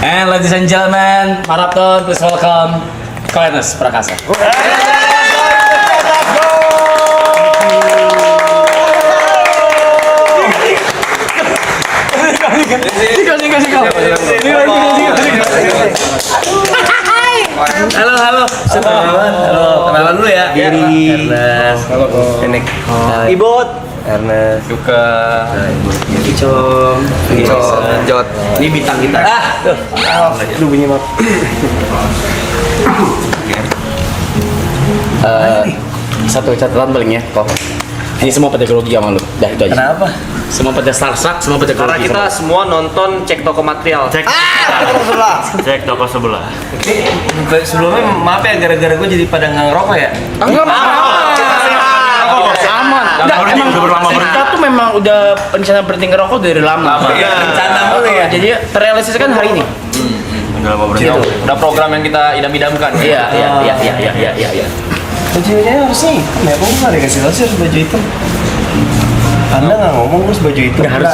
And ladies and gentlemen, Marathon, please welcome Koenas Prakasa. Halo, halo. Kenalan dulu ya. Ernest. Halo, Enek. Ibot. Ernest. Suka. Icong. Jot. Ini bintang kita. Tuh. Lu bunyi map. Satu catatan paling ya, kok. Ini semua pada grogi sama lu. Dah itu aja. Kenapa? Semua pada starstruck, semua pada Karena grogi. kita semua nonton cek toko material. Cek toko sebelah. Sebelumnya maaf ya gara-gara gue jadi pada nggak ngerokok ya. Enggak aman. Enggak, emang kita tuh memang udah rencana berhenti ngerokok dari lama. Iya, rencana mulu ya. Jadi terrealisasikan hari ini. Udah lama berhenti. Udah program yang kita idam-idamkan. Iya. Bajunya harusnya hitam ya, kok nggak dikasih tahu sih harus baju hitam? Anda nggak ngomong terus baju hitam? Harus.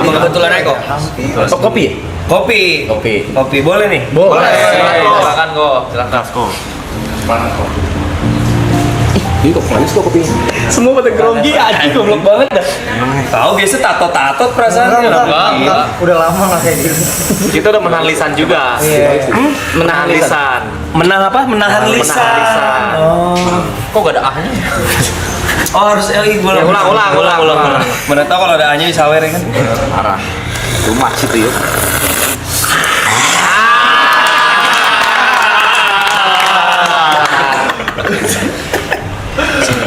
Kebetulan aja kok. Oh, kopi. Kopi boleh nih? Boleh. Silakan kok. Silakan. Ini kok manis kok kopi. Semua pada grogi aja, goblok banget dah. Tahu biasa tato perasaannya. Enggak. Udah lama nggak kayak gitu. Kita udah menahan lisan juga. Menahan lisan. Menang apa? Menahan lisan. Menahan lisan. Oh. Kok gak ada ahnya? Oh harus LI gue Ya, ulang. Mana tahu kalau ada A-nya disawer ya kan? Parah. Rumah situ yuk.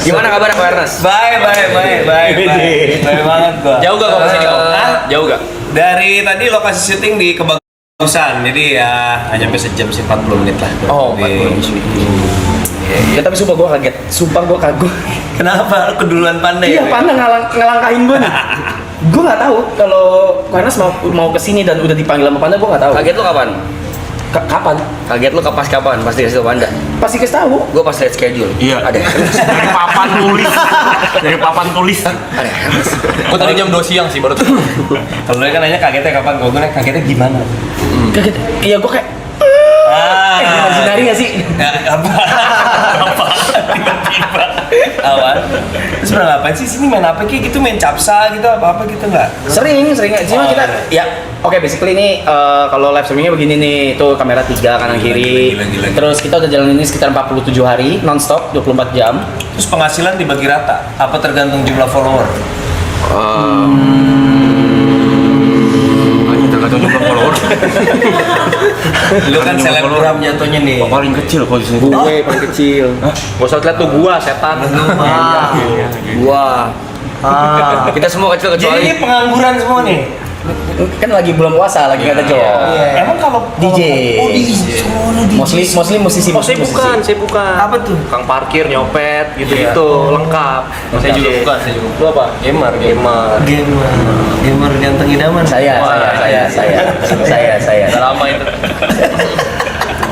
Gimana kabar Pak Ernest? Baik banget gua. Jauh gak kok kesini kok? Jauh gak? Dari tadi lokasi syuting di Kebagusan, jadi ya hanya sampai sejam sih 40 menit lah. Oh, Di- 40 menit. Ya tapi sumpah gue kaget. Sumpah gue kagum. Kenapa? Keduluan pandai. Iya, Panda ngelangkahin gue nih. Gue nggak tahu kalau Koenas mau kesini dan udah dipanggil sama Panda, gue nggak tahu. Kaget lu kapan? Kapan? Kaget lu pas kapan? Pasti kasih tau Panda. Pasti kasih tahu. Gue pas liat schedule. Iya. Ada. Dari papan tulis. Ada. Gue tadi jam 2 siang sih baru tuh. Kalau lu kan nanya kagetnya kapan? Gue nanya kagetnya gimana? Kaget. Iya, gue kayak imajinari nggak sih? Apa? Tiba-tiba. Awan. Terus pernah ngapain sih sini main apa kayak gitu, main capsa gitu apa gitu nggak? Sering. Cuma kita ya oke, basically ini kalau live streamingnya begini nih, itu kamera 3 kanan kiri. Gila. Terus kita udah jalan ini sekitar 47 hari non-stop 24 jam. Terus penghasilan dibagi rata? Apa tergantung jumlah follower? Tergantung jumlah follower. Lu kan selebgram jatuhnya nih. Paling kecil kok di sini. Gue paling kecil. Gak usah liat tuh gua setan. Gua. Kita semua kecil Jadi ini kecuali pengangguran semua nih. Kan lagi bulan puasa, lagi nggak ada job. Emang kalau DJ. Oh, DJ. Mostly musisi. Oh, saya bukan. Apa tuh? Kang parkir, nyopet, gitu-gitu, lengkap. Saya juga bukan. Lu apa? Gamer. Gamer ganteng idaman. Saya. Udah lama itu.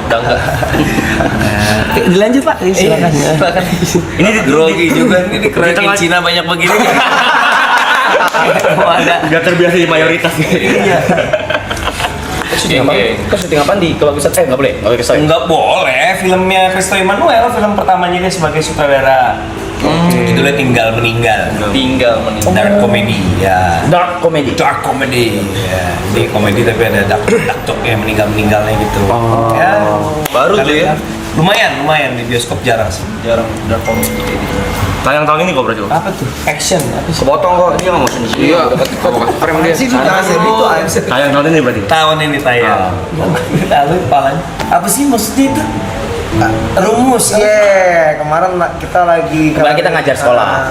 Udah enggak. Dilanjut Pak. Silakan. Ini grogi juga ini keranjang Cina banyak begini. Ada. Gak terbiasa di mayoritas. Iya. Syuting apa? Kau syuting apa di Kebagusan? Nggak boleh kesel. Enggak boleh. Filmnya Christo Emmanuel, film pertamanya dia sebagai sutradara. Judulnya Tinggal Meninggal. Dark comedy ya. Dark comedy. Dark comedy. Ya. Ini komedi tapi ada dark joke-nya meninggalnya gitu. Ya. Baru tuh ya. Lumayan di bioskop jarang sih. Jarang dark comedy kayak gitu. Tayang tahun ini kok berarti. Apa tuh? Action. Apa sih? Kepotong kok, dia nggak mau di sini. Iya, dapat frame dia. Itu aja. Tayang tahun ini berarti. Tahun ini tayang. Lalu kepalanya. Apa sih maksudnya itu? Rumus. Iya, kemarin kita lagi Kemarin kita ngajar sekolah.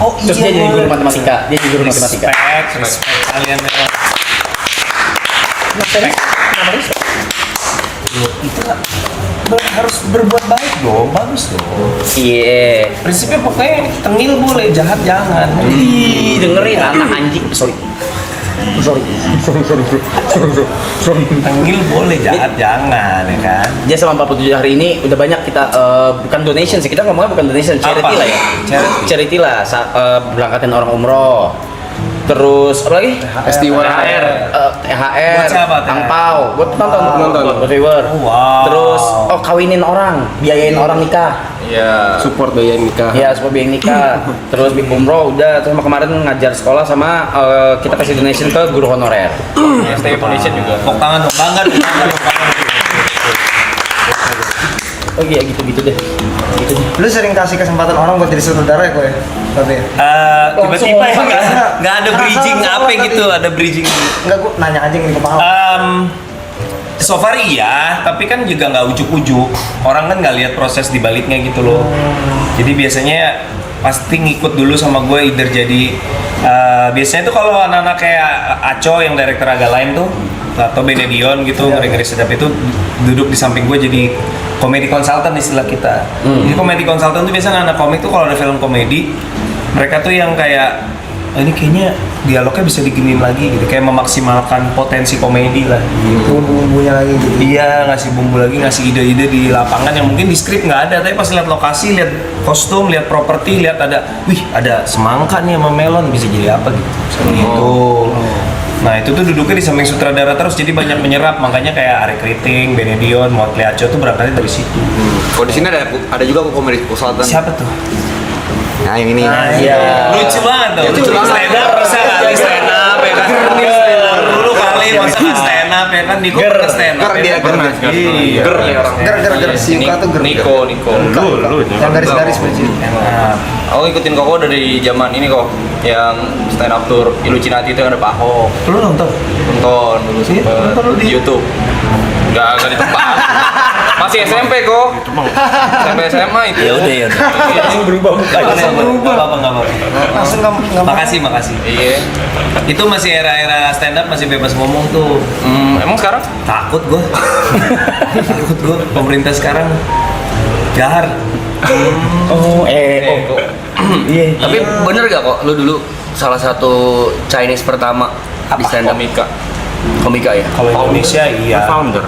Oh Terus dia jadi guru matematika. Respect kalian memang. Itu harus berbuat baik dong, bagus dong. Iya. Prinsipnya pokoknya tengil boleh, jahat jangan. Ih, dengerin anak anjing. Sorry. Tengil boleh, jahat jangan, ya kan? Dia selama 47 hari ini udah banyak kita bukan donation sih, kita ngomongnya bukan donation, charity Apa? lah ya. Charity. Charity lah, berangkatin orang umroh. terus apa lagi? Festival. THR, Buat siapa, THR? angpau, buat nonton, buat viewer. Oh, wow. Terus kawinin orang, biayain orang nikah. Iya. Support biaya nikah. Iya, support biaya nikah. Terus big umroh udah, terus sama kemarin ngajar sekolah sama kita kasih donation ke guru honorer. STI Foundation juga. Tepuk tangan dong, bangga dong, bangga. Oh iya gitu deh. Gitu deh. Lu sering kasih kesempatan orang buat jadi sutradara ya kok ya? Tapi Tiba-tiba ya Langsung nggak ada bridging apa gitu, ada bridging. enggak, gua nanya aja nih ke Pak. So far iya, tapi kan juga nggak ujuk-ujuk. Orang kan nggak lihat proses di baliknya gitu loh. Jadi biasanya pasti ngikut dulu sama gue, either jadi biasanya tuh kalau anak-anak kayak Aco yang director agak lain tuh, atau Benedion gitu, ngeri-ngeri sedap itu duduk di samping gue jadi komedi konsultan istilah kita. Jadi komedi konsultan tuh biasanya anak komik tuh kalau ada film komedi, mereka tuh yang kayak ini kayaknya dialognya bisa diginiin lagi gitu, kayak memaksimalkan potensi komedi lah gitu. Bumbu-bumbunya lagi gitu. Iya, ngasih bumbu lagi, ngasih ide-ide di lapangan yang mungkin di skrip nggak ada, tapi pas lihat lokasi, lihat kostum, lihat properti, lihat ada semangka nih sama melon, bisa jadi apa gitu, misalnya gitu. Nah itu tuh duduknya di samping sutradara terus, jadi banyak menyerap, makanya kayak Ari Kriting, Benedion, Motli Aco tuh berangkatnya dari situ. Kalau di sini ada juga komedi konsultan. Siapa tuh? Nah yang ini. Iya. Lucu banget tuh. Lucu banget. Stand up bisa kali stand up ya kan? Dulu kali masa nggak stand up ya kan? Niko pernah stand up. Dia pernah. Iya. Ger nih orangnya. Ger si Yuka tuh ger. Niko. Lu Yang garis-garis baju. Aku ngikutin Koko dari zaman ini kok, yang stand up tour Illuminati itu yang ada Pak Ahok. Lu nonton? Nonton dulu Iya, sempet nonton lu di di- YouTube. Enggak di tempat. Masih SMP kok. SMP SMA itu. Ya udah ya. Langsung berubah mukanya. Langsung berubah. Nggak apa-apa. Langsung enggak Makasih. Iya. Itu masih era-era stand up, masih bebas ngomong tuh. Emang sekarang? Takut gua. Takut gua. Pemerintah sekarang jahar. Oh, iya. Tapi bener gak kok lu dulu salah satu Chinese pertama di stand up komika ya? Kalau Indonesia iya. founder.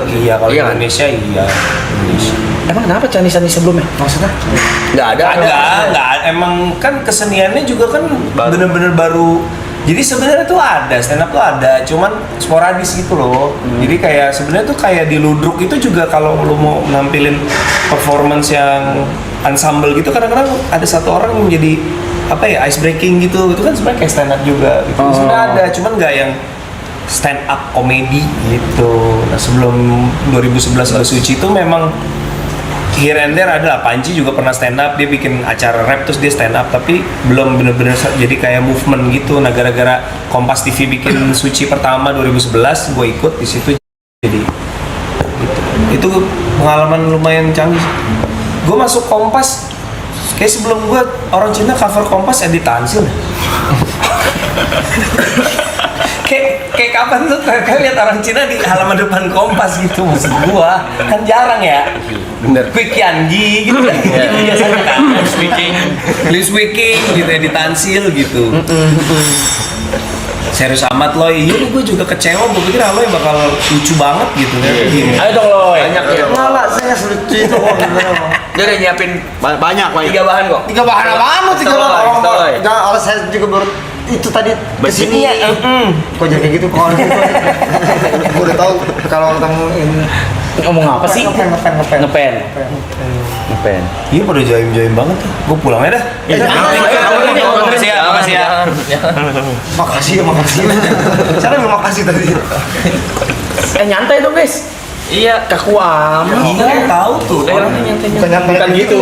Iya, kalau Iya kan? Indonesia iya. Indonesia. Emang kenapa Chinese sebelumnya? Maksudnya? Nggak ada. Nggak, emang kan keseniannya juga kan bener-bener baru. Jadi sebenarnya tuh ada stand up tuh ada, cuman sporadis gitu loh. Jadi kayak sebenarnya tuh kayak di Ludruk itu juga kalau lu mau nampilin performance yang ensemble gitu, kadang-kadang ada satu orang yang jadi apa ya, ice breaking gitu. Itu kan sebenarnya kayak stand up juga gitu. Sebenarnya ada, cuman nggak yang stand up komedi gitu. Nah sebelum 2011 Basuci itu memang here and there ada lah. Panji juga pernah stand up, dia bikin acara rap terus dia stand up, tapi belum bener-bener jadi kayak movement gitu. Nah gara-gara Kompas TV bikin Suci pertama 2011, gue ikut di situ, jadi gitu. Itu pengalaman lumayan canggih. Gue masuk Kompas kayak sebelum gue orang Cina cover Kompas Edi Tansil. kayak kapan tuh kalian lihat orang Cina di halaman depan Kompas gitu, maksud gua kan jarang ya. Bener. Quick Yanji gitu kan, gitu biasanya kan. Liu Wiking gitu ya, di Tansil gitu. Serius amat loh, iya gue juga kecewa, gue pikir Aloy bakal lucu banget gitu kan. Ayo dong Loy. Banyak ya. Enggak lah, saya nggak selucu itu kok. Dia udah nyiapin Banyak. 3 bahan kok. 3 bahan apaan lu 3 Tolong, orang? tolong. Jangan, alas saya juga baru itu tadi kesini ya. Kok jadi kayak gitu kok? Gue udah tahu kalau ketemu ini. Ngomong apa sih? Ngepen. Ngepen. Iya pada jaim-jaim banget tuh, gue pulang aja dah. Makasih ya. Makasih. Siapa yang makasih tadi? Nyantai dong guys. Iya. Kaku amat. Iya, tahu tuh. Daerahnya nyantai. Bukan gitu.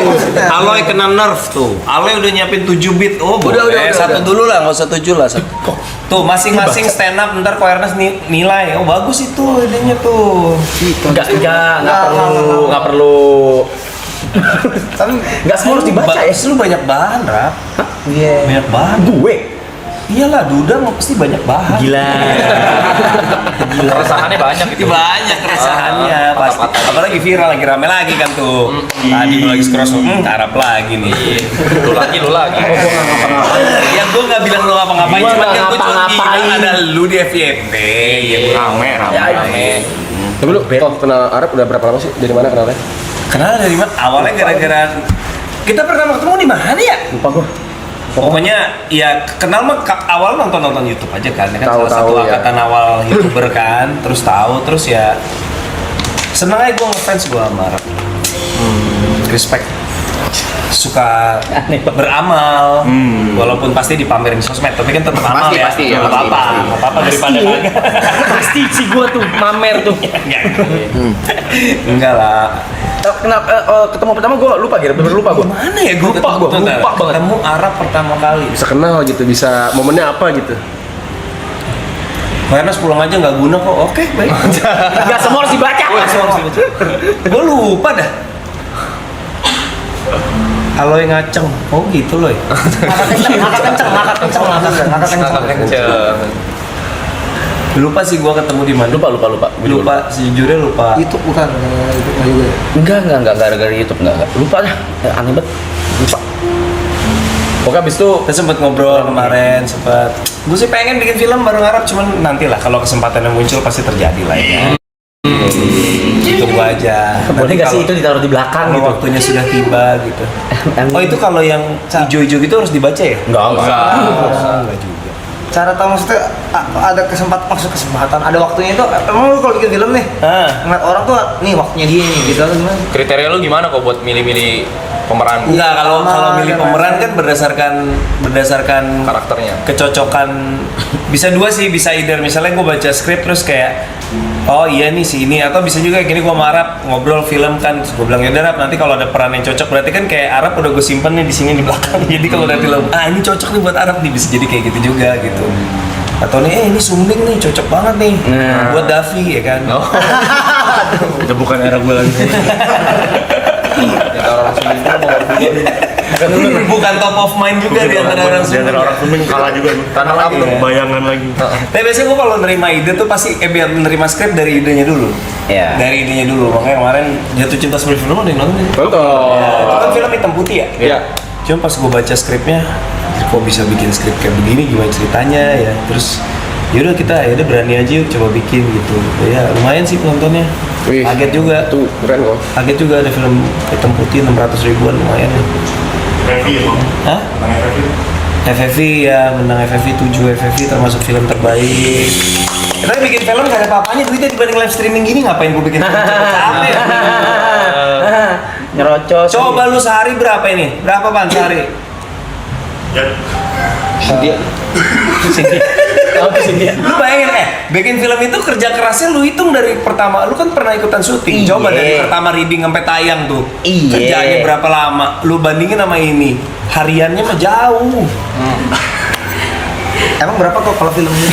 Aloy kena nerf tuh. Aloy udah nyiapin 7 beat. Oh, Udah, satu udah. dulu lah, nggak usah 7 lah. Tuh, masing-masing stand up ntar Ko Ernest nilai. Oh, bagus itu idenya tuh. Nggak perlu. Tapi Nggak semua harus dibaca ya. Lu banyak bahan, Rap. iya. Banyak bahan. Gue. Iyalah, Duda mau pasti banyak bahan. Gila. Keresahannya banyak Itu banyak keresahannya pasti. Apalagi viral lagi rame lagi kan tuh. Tadi gue lagi scroll, Arab lagi nih. Lu lagi. Ya gue nggak bilang lu ngapa-ngapain, Gua cuma nggak kan gue cuma ngapa-ngapain. bilang ada lu di FYP. Gitu. Rame. Tapi lu toh kenal Arab udah berapa lama sih? Dari mana kenalnya? Kenal dari mana? Awalnya gara-gara kita pertama ketemu di mana ya? Lupa gue. Pokoknya ya kenal mah awal nonton YouTube aja kan. Kan Tahu, salah satu tahu, ya. angkatan awal YouTuber kan. Terus tahu, terus ya seneng aja gue ngefans gue sama Arab. Respect. Suka beramal, walaupun pasti dipamerin di sosmed, tapi kan tetap amal ya. Pasti, ya, Nggak pasti, apa-apa, nggak apa-apa daripada kagak. Pasti sih gua tuh mamer tuh. Enggak lah. Kenapa ketemu pertama gua lupa gitu, bener lupa gua. Mana ya gue Lupa gua, lupa banget. ketemu Arab pertama kali. Bisa kenal gitu, bisa momennya apa gitu. Karena pulang aja nggak guna kok. Oke, baik. Enggak semua harus dibaca. Gue lupa dah. Aloy ngaceng. Oh gitu loh. Ngakak kenceng. Lupa sih gua ketemu di mana. Lupa sejujurnya lupa. YouTube bukan, itu nggak juga. Enggak gara-gara YouTube enggak. Lupa dah. Aneh banget. Lupa. Pokoknya abis itu Kita sempat ngobrol kemarin, gue sih pengen bikin film bareng Arab, cuman nantilah kalau kesempatan yang muncul pasti terjadi lah ya. Tunggu aja. boleh Nanti nggak sih kalau- itu ditaruh di belakang kalau gitu? waktunya sudah tiba gitu. Oh itu kalau yang hijau-hijau gitu harus dibaca ya? Enggak. Enggak juga. Cara tahu maksudnya ada kesempatan, ada waktunya itu. Emang lu kalau bikin film nih, ngeliat orang tuh nih waktunya dia nih gitu atau gimana? Kriteria lu gimana kok buat milih-milih pemeran Enggak, kalau milih pemeran kan berdasarkan karakternya? kecocokan. Bisa dua sih, bisa either misalnya gue baca skrip terus kayak oh iya nih si ini, atau bisa juga gini gue sama Arab ngobrol film kan, gue bilang ya udah Arab, nanti kalau ada peran yang cocok berarti kan kayak Arab udah gue simpen nih di sini di belakang. Jadi kalau ada film ini cocok nih buat Arab nih, bisa jadi kayak gitu juga gitu. Atau nih ini Sunding nih cocok banget nih buat Davi ya kan. Itu bukan era gue lagi. Bukan top of mind juga di antara orang Di Sunding. antara orang Sunding kalah juga gue. Tanah up tuh. Bayangan lagi. Tapi biasanya gue kalau nerima ide tuh pasti biar nerima skrip dari idenya dulu. Iya. Dari idenya dulu. Makanya kemarin Jatuh Cinta Sebagai Film ada yang nonton. Ya, itu kan film hitam putih ya. Iya. Cuma pas gue baca skripnya, kok bisa bikin skrip kayak begini, gimana ceritanya ya. Terus yaudah kita yaudah berani aja yuk coba bikin gitu. Ya lumayan sih penontonnya. Wih, Kaget juga. Tuh, keren kok. Kaget juga ada film hitam putih 600 ribuan lumayan. Hah? FFV ya, menang FFV 7 FFV termasuk film terbaik. Kita bikin film gak ada apa-apanya duitnya dibanding live streaming gini, ngapain gue bikin film capek ya? Nyerocos. Coba lu sehari berapa ini? Berapa Pan sehari? Lu bayangin bikin film itu kerja kerasnya lu hitung dari pertama, lu kan pernah ikutan syuting. Coba Iya. dari pertama reading sampai tayang tuh. Iya. Kerjanya berapa lama? Lu bandingin sama ini. Hariannya mah jauh. Emang berapa kok kalau filmnya?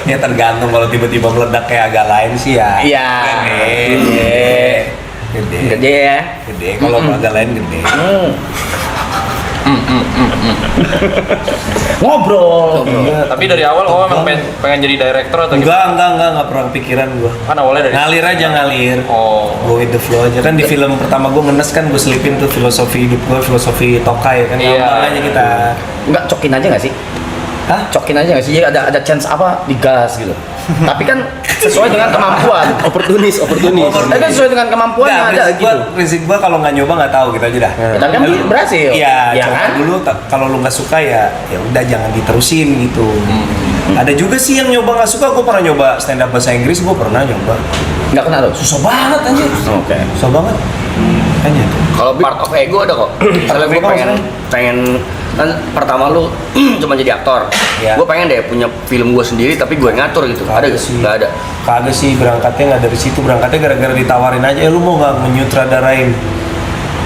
Ya tergantung, kalau tiba-tiba meledak kayak agak lain sih ya. Iya. Gede. Gede ya. Gede. Kalau agak lain gede. Ngobrol. Tapi dari awal oh emang pengen jadi director atau gimana? Enggak pernah pikiran gua. Kan awalnya dari Ngalir aja ngalir. Oh. Go with the flow aja kan. Di film pertama gua ngenes kan gua selipin tuh filosofi hidup gua, filosofi Tokai kan. Iya. Ngambang aja kita. Enggak cokin aja nggak sih? Hah? Cokin aja nggak sih? Jadi ada chance apa digas gitu. Tapi kan sesuai dengan kemampuan. Oportunis. Tapi kan sesuai dengan kemampuan Nggak, ada gitu. prinsip gua kalau nggak nyoba nggak tahu gitu aja dah. Tapi kan Lu- berhasil. Iya, Ya coba kan? dulu kalau lu nggak suka ya udah jangan diterusin gitu. Ada juga sih yang nyoba nggak suka, gua pernah nyoba stand up bahasa Inggris, gua pernah nyoba. Nggak kena tuh. Susah banget anjir. Oke. Susah banget. Kayaknya tuh. Kalau part of ego ada kok. Misalnya gue ego pengen kan pertama lu cuma jadi aktor. Iya. Gue pengen deh punya film gue sendiri tapi gue ngatur gitu. Ada gak sih? Nggak ada. Kagak sih, berangkatnya nggak dari situ, berangkatnya gara-gara ditawarin aja, lu mau nggak menyutradarain?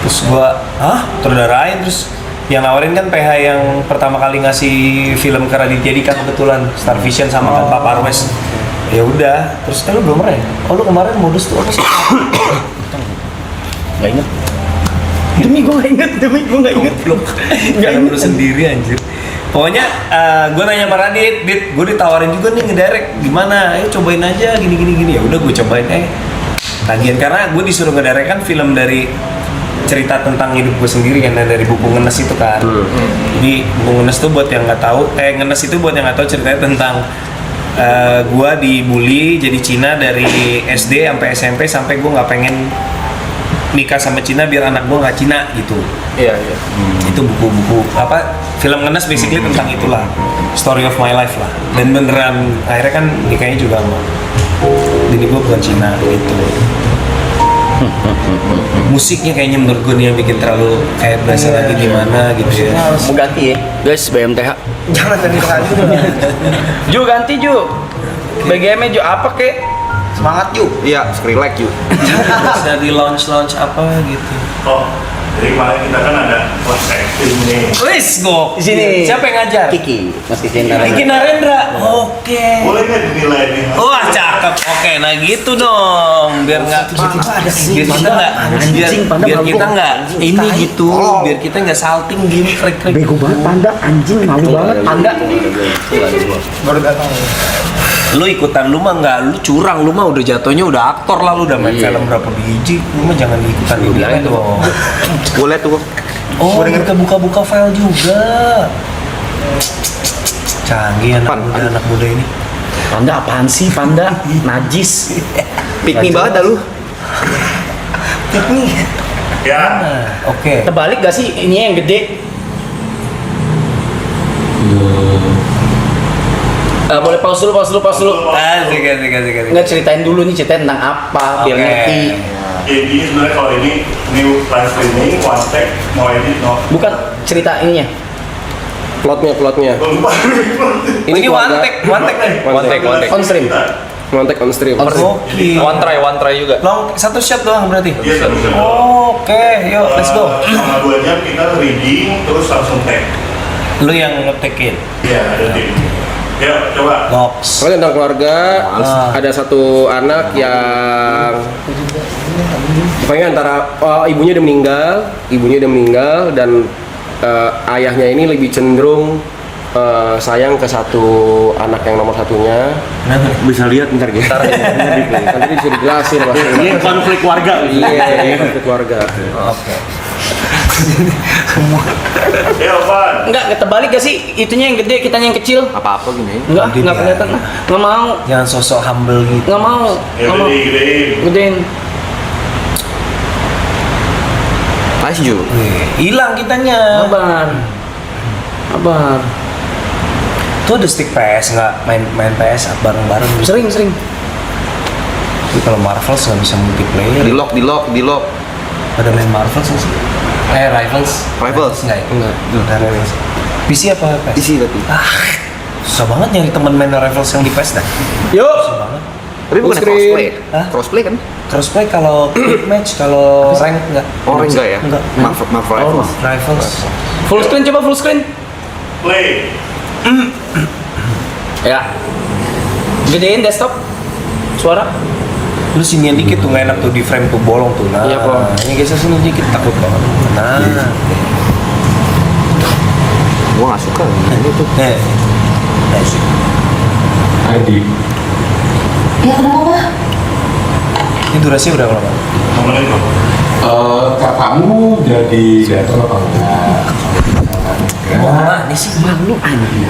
Terus gua, sutradarain, terus yang nawarin kan PH yang pertama kali ngasih film ke Raditya Dika kebetulan, Star Vision sama kan Pak Parwes. Ya udah, terus lu belum pernah ya? Oh lu kemarin modus tuh apa sih? Nggak inget. Demi gue nggak inget. Nggak inget lu sendiri anjir. Pokoknya gue nanya sama Radit, gue ditawarin juga nih ngedirect, gimana? Ayo cobain aja gini. Ya udah gue cobain tagihan karena gue disuruh ngedirect kan film dari cerita tentang hidup gue sendiri kan dari buku Ngenes itu kan. Jadi buku Ngenes tuh buat yang nggak tahu, Ngenes itu buat yang nggak tahu ceritanya tentang gue dibully jadi Cina dari SD sampai SMP sampai gue nggak pengen nikah sama Cina biar anak gue nggak Cina gitu. Iya, iya. Itu buku-buku apa film ngenes basically tentang itulah, story of my life lah. Dan beneran akhirnya kan nikahnya juga sama jadi gue bukan Cina gitu. Musiknya kayaknya menurut gue nih yang bikin terlalu kayak berasa lagi di mana gitu ya. Mau ganti ya? Guys, BMTH. Jangan tadi tadi. Ju ganti Ju. BGM-nya Ju apa kek? Semangat yuk. Iya, Skrillex yuk. Bisa di launch apa gitu. Oh, jadi kemarin kita kan ada kelas acting nih. Let's go. Di sini. Siapa yang ngajar? Kiki, Mas Kiki Narendra. Kiki Narendra. Oke. Boleh nggak dinilai nih? Wah cakep. Oke, nah gitu dong. Biar nggak biar kita nggak biar kita nggak ini gitu. Biar kita nggak salting gini krik. Bego banget Panda, anjing malu banget Panda. Baru datang. Lu ikutan lu mah nggak, lu curang, lu mah udah jatuhnya udah aktor lah, lu udah main film berapa biji, lu mah jangan ikutan ini dong. Boleh tuh. Oh, kita buka-buka file juga. Canggih anak muda ini. Panda apaan sih Panda? Najis. Pick me banget dah lu. Ya. Oke. Terbalik gak sih ini yang gede? Boleh pause dulu. Asik. Nggak ceritain dulu nih, ceritain tentang apa biar Oke. ngerti. Jadi sebenarnya kalau ini live streaming, one take, mau edit, no. Bukan cerita ininya. Plotnya. Lupa. Ini one take nih. On stream. On stream. Oke. One try juga. Long satu shot doang berarti. Iya, satu jam. Oke, yuk let's go. Selama 2 jam kita reading, terus langsung take. Lu yang nge-take-in. Iya, ada tim. Yuk, coba. Nox. Soalnya tentang keluarga, ada satu anak yang pokoknya antara ibunya udah meninggal dan ayahnya ini lebih cenderung sayang ke satu anak yang nomor satunya. Bisa lihat ntar gitu. Nanti bisa dijelasin maksudnya. Ini konflik warga. Iya, konflik keluarga. Oke. Yuk, Pan. Enggak terbalik gak sih? Itunya yang gede, kitanya yang kecil. Apa-apa gini. Enggak Gede dia. kelihatan. Nggak mau. Jangan sosok humble gitu. Nggak mau. Ya udah digedein. Gedein. Nice Ju. Hilang kitanya. Abar. Tuh ada stick PS nggak main PS bareng-bareng. Sering. Tapi kalau Marvels nggak bisa multiplayer. Di lock. Pada main Marvels nggak sih? Rivals. Nggak ya? Enggak. Ada Rivals. PC apa PS? Isi tapi. Susah banget nyari teman main Rivals yang di PS dah. Yuk. Susah banget. Tapi bukan Full screen. crossplay. Hah? Crossplay kan? Crossplay kalau quick match, kalau rank nggak. Oh, enggak ya? Nggak. Marvel. Rivals. Full screen coba full screen. Play. Ya. Gedein desktop. Suara. Lu sinian dikit tuh nggak enak tuh di frame tuh bolong tuh. Nah, Iya, Bro. ini geser sini dikit takut banget. Nah, Gua nggak suka ini tuh. Adi, Ya kenapa Pak? Ini durasinya berapa lama? Temenin dong. kakakmu jadi direktur apa enggak? Wah, ini sih Malu anjing.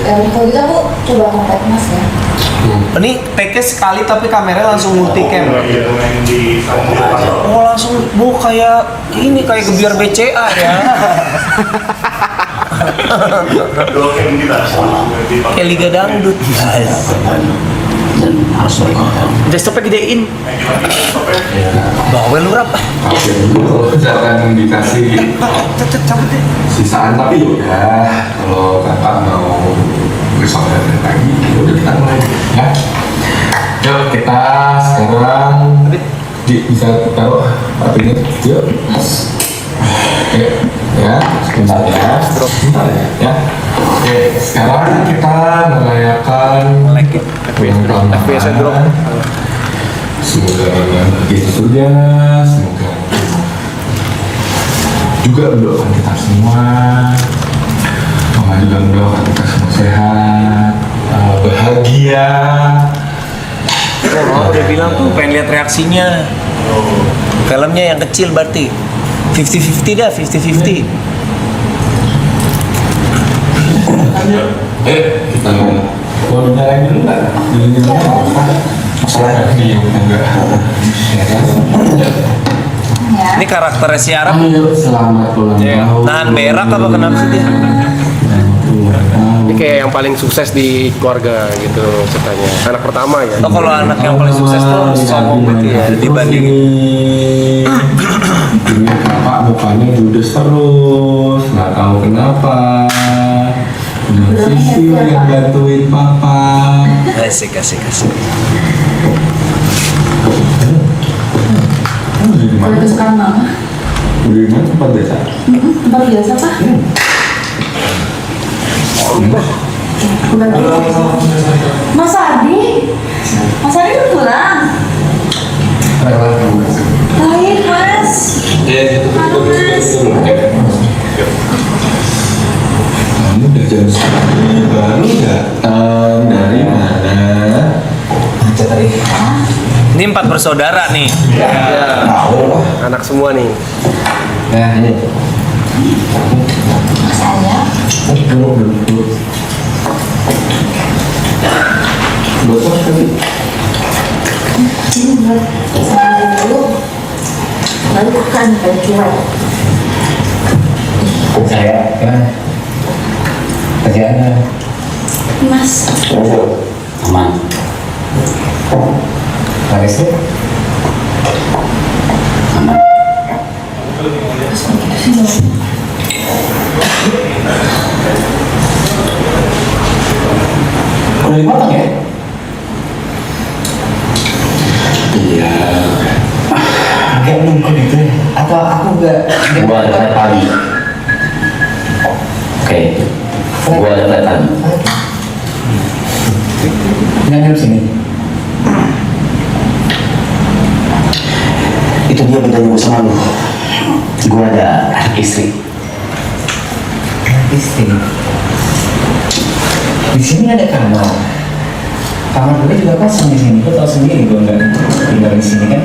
Kalau gitu aku coba kontak Mas ya. ini take sekali tapi kameranya langsung multicam. Iya, main di Oh langsung, kayak ini kayak gebiar BCA ya. Dua cam kita. Kayak Liga Dangdut. Desktopnya gedein. Bawel lu rap. Oke, dulu saya akan dikasih Cabut deh. sisaan tapi yaudah kalau kakak mau resolve lagi, udah kita mulai ya. Yuk kita sekarang bisa taruh apinya, yuk. Oke, ya, sebentar ya. Oke, sekarang kita merayakan FPS-nya drop. Semoga begitu surga, semoga juga mendoakan kita semua. Mama juga mendoakan kita semua sehat, bahagia. Oh, udah bilang tuh pengen lihat reaksinya. Filmnya yang kecil berarti 50-50 dah, 50-50. Kita mau dinyalain dulu nggak? Dinyalain nggak apa-apa. Masalah nggak? Iya, enggak. Ya kan? ya. Ini karakternya si Arab. Ayo, selamat ulang tahun. Tahan berak apa kenapa sih dia? Ini kayak yang paling sukses di keluarga gitu ceritanya. Anak pertama ya. Oh, kalau anak yang paling sukses tuh sombong berarti ya dibandingin. Ini kakak mukanya judes terus, nggak tahu kenapa. Nah, Sisil yang bantuin papa. Asik. Kalau kesukaan mama. Beli mana tempat biasa? Tempat biasa Pak. Mas Adi udah pulang. Baik Mas. Halo Mas. Kamu udah jam segini baru datang dari mana? Macet tadi. Ini 4 bersaudara nih. Anak semua nih. Nah, ini. Mas Aya. Duduk. Botol tadi. Ini buat sama dulu. Lalu makan kayak cuek. Saya, gimana? Kerjaannya? Mas. Aman. Larisnya? Aman. Udah dipotong ya? Iya. Agak nunggu gitu ya? Atau aku gak... Gua ada tadi. Oke. Gua ada tadi. Nggak nyuruh sini. Itu dia bedanya gue sama lu. Gue ada anak istri. Istri? Di sini ada kamar. Kamar gue juga kosong di sini. Gue tau sendiri gue nggak tinggal di sini kan.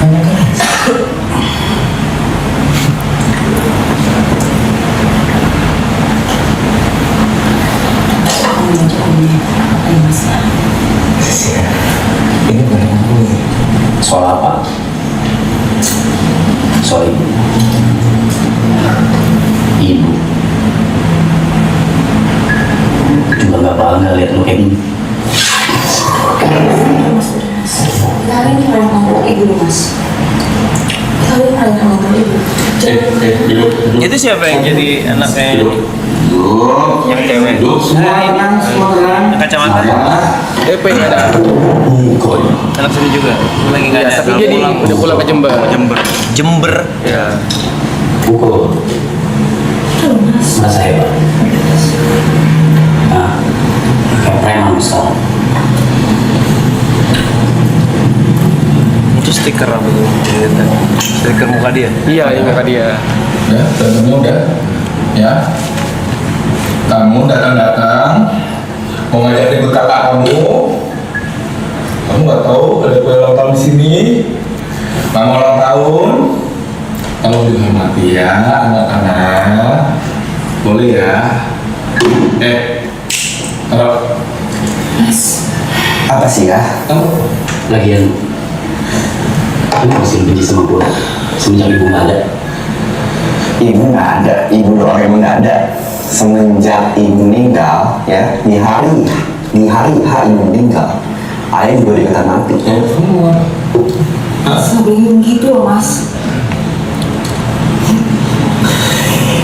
Hanya kelas. Ini boleh aku soal apa? Soal ibu. Ibu juga gak bangga lihat lu kayak gini. Kali ini kalian ngomong ibu dulu Mas. Kali ini kalian ngomong ibu. Itu siapa yang jadi anaknya ini? Yang cewek. Yang kacamata. DP nggak ada. Anak sini juga. Lagi nggak ada. Tapi dia udah pulang ke Jember. Jember. Ya. Pukul. Masa hebat. Nah, kayak preman sekarang. Itu stiker apa tuh? Stiker muka dia. Iya, ini muka dia. Ya, tentunya udah. Ya. Kamu datang-datang mau ngajarin ikut kakak kamu. Kamu nggak tahu ada kue ulang tahun di sini. Mama ulang tahun. Tolong dihormati ya anak-anak. Boleh ya. Taruh. Apa sih ya? Taruh. Lagian kamu masih benci sama gue semenjak ibu nggak ada. Ibu nggak ada, ibu doang emang nggak ada. Semenjak ibu meninggal, ya di hari H ibu meninggal, ayah juga dikata mati. Sebelum gitu loh Mas.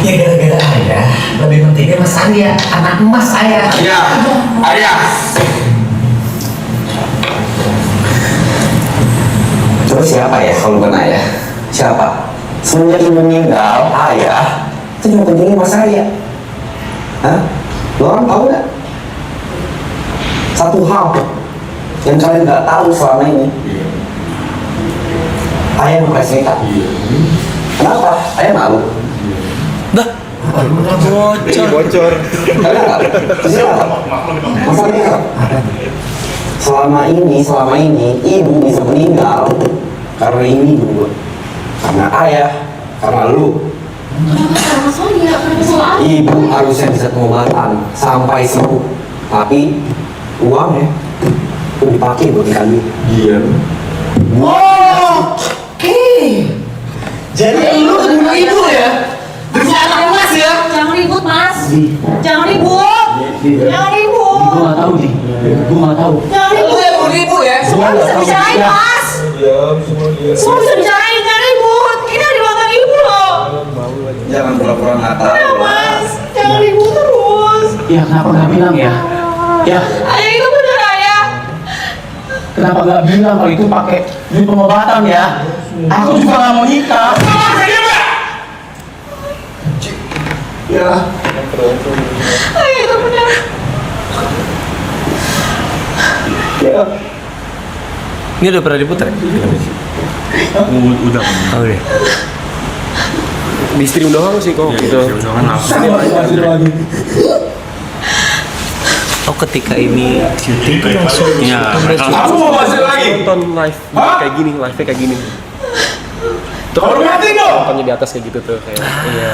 Ya gara-gara ayah, lebih pentingnya mas Arya, anak emas saya. Ayah, ayah. Terus siapa ya kalau bukan ayah? Siapa? Semenjak ibu meninggal, ayah itu cuma pentingnya mas Arya. Hah? Lo orang tahu nggak? Satu hal yang kalian nggak tahu selama ini. Ayah mau kasih nikah. Kenapa? Ayah malu. Bocor. Kalian nggak? Siapa? Masa nikah? Selama ini ibu bisa meninggal karena ini ibu, karena ayah, karena lu. Kenapa salah saya? Kenapa salah aku? Ibu harusnya bisa pengobatan sampai sembuh, tapi uangnya itu dipakai buat ikan. Iya. Wow! Jadi lu bunuh ibu ya? Demi anak Mas ya? Jangan ribut, Mas. Jangan ribut. Jangan ribut. Gue gak tahu nih. Gue gak tahu. Jangan ribut. Lu yang bunuh ibu ya? Semua bisa bicarain, Mas. Semua bisa bicarain, jangan ribut. Ini hari ulang tahun ibu loh. Jangan pura-pura nggak tahu. Udah, Mas. Jangan ribut terus. Ya kenapa gak bilang ya? Ya Ayah itu bener, Ayah. kenapa gak bilang kalau itu pakai duit pengobatan ya? Aku juga gak mau nikah. Ya. Ayah itu bener. Ya. Ini udah pernah diputar? Udah. Oh iya. Di stream doang sih kok gitu. Oh ketika ini syuting tuh langsung Ya, Aku mau masuk lagi. Nonton live kayak gini, live-nya kayak gini. Tuh Kalau mati dong. nontonnya di atas kayak gitu tuh kayak. Iya.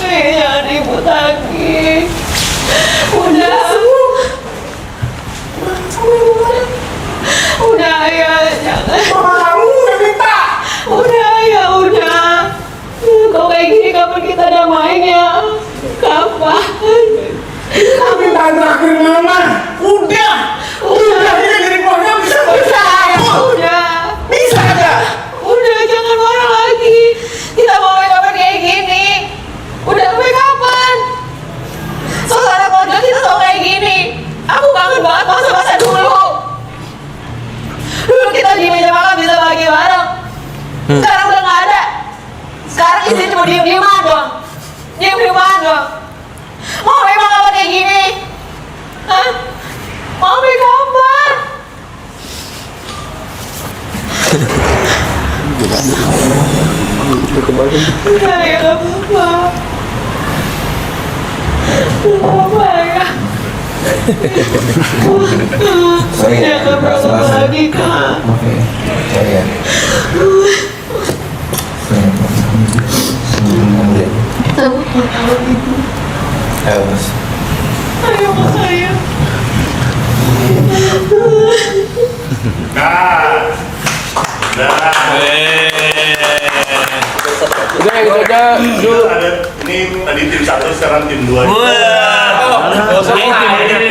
Jangan ribut lagi. Udah. Udah, Ayah. Jangan. Kamu udah minta. Udah, Ayah. Udah. Kalau kayak gini kapan kita damainya? Kapan? Permintaan terakhir mama. Udah. Udah ini jadi keluarga bisa. Udah, Ayah. Udah. Bisa aja. Udah, jangan marah lagi. Kita mau kapan kayak gini. Udah sampai kapan? Suasana keluarga kita selalu kayak gini. Aku kangen banget masa-masa dulu. Dulu kita di meja makan bisa bahagia bareng. Sekarang udah nggak ada. Sekarang istri cuma diem-dieman doang. Diem-dieman doang. Mau memang kapan kayak gini? Hah? Mau sampai kapan? Udah ya, gak apa-apa. Gak apa-apa ya. Ya gak apa-apa lagi, Kak. Kamu kalau gitu. Ayo, Mas, ayo. Nah. Nah. Udah yang itu aja dulu. Ada ini tadi tim 1 sekarang tim 2.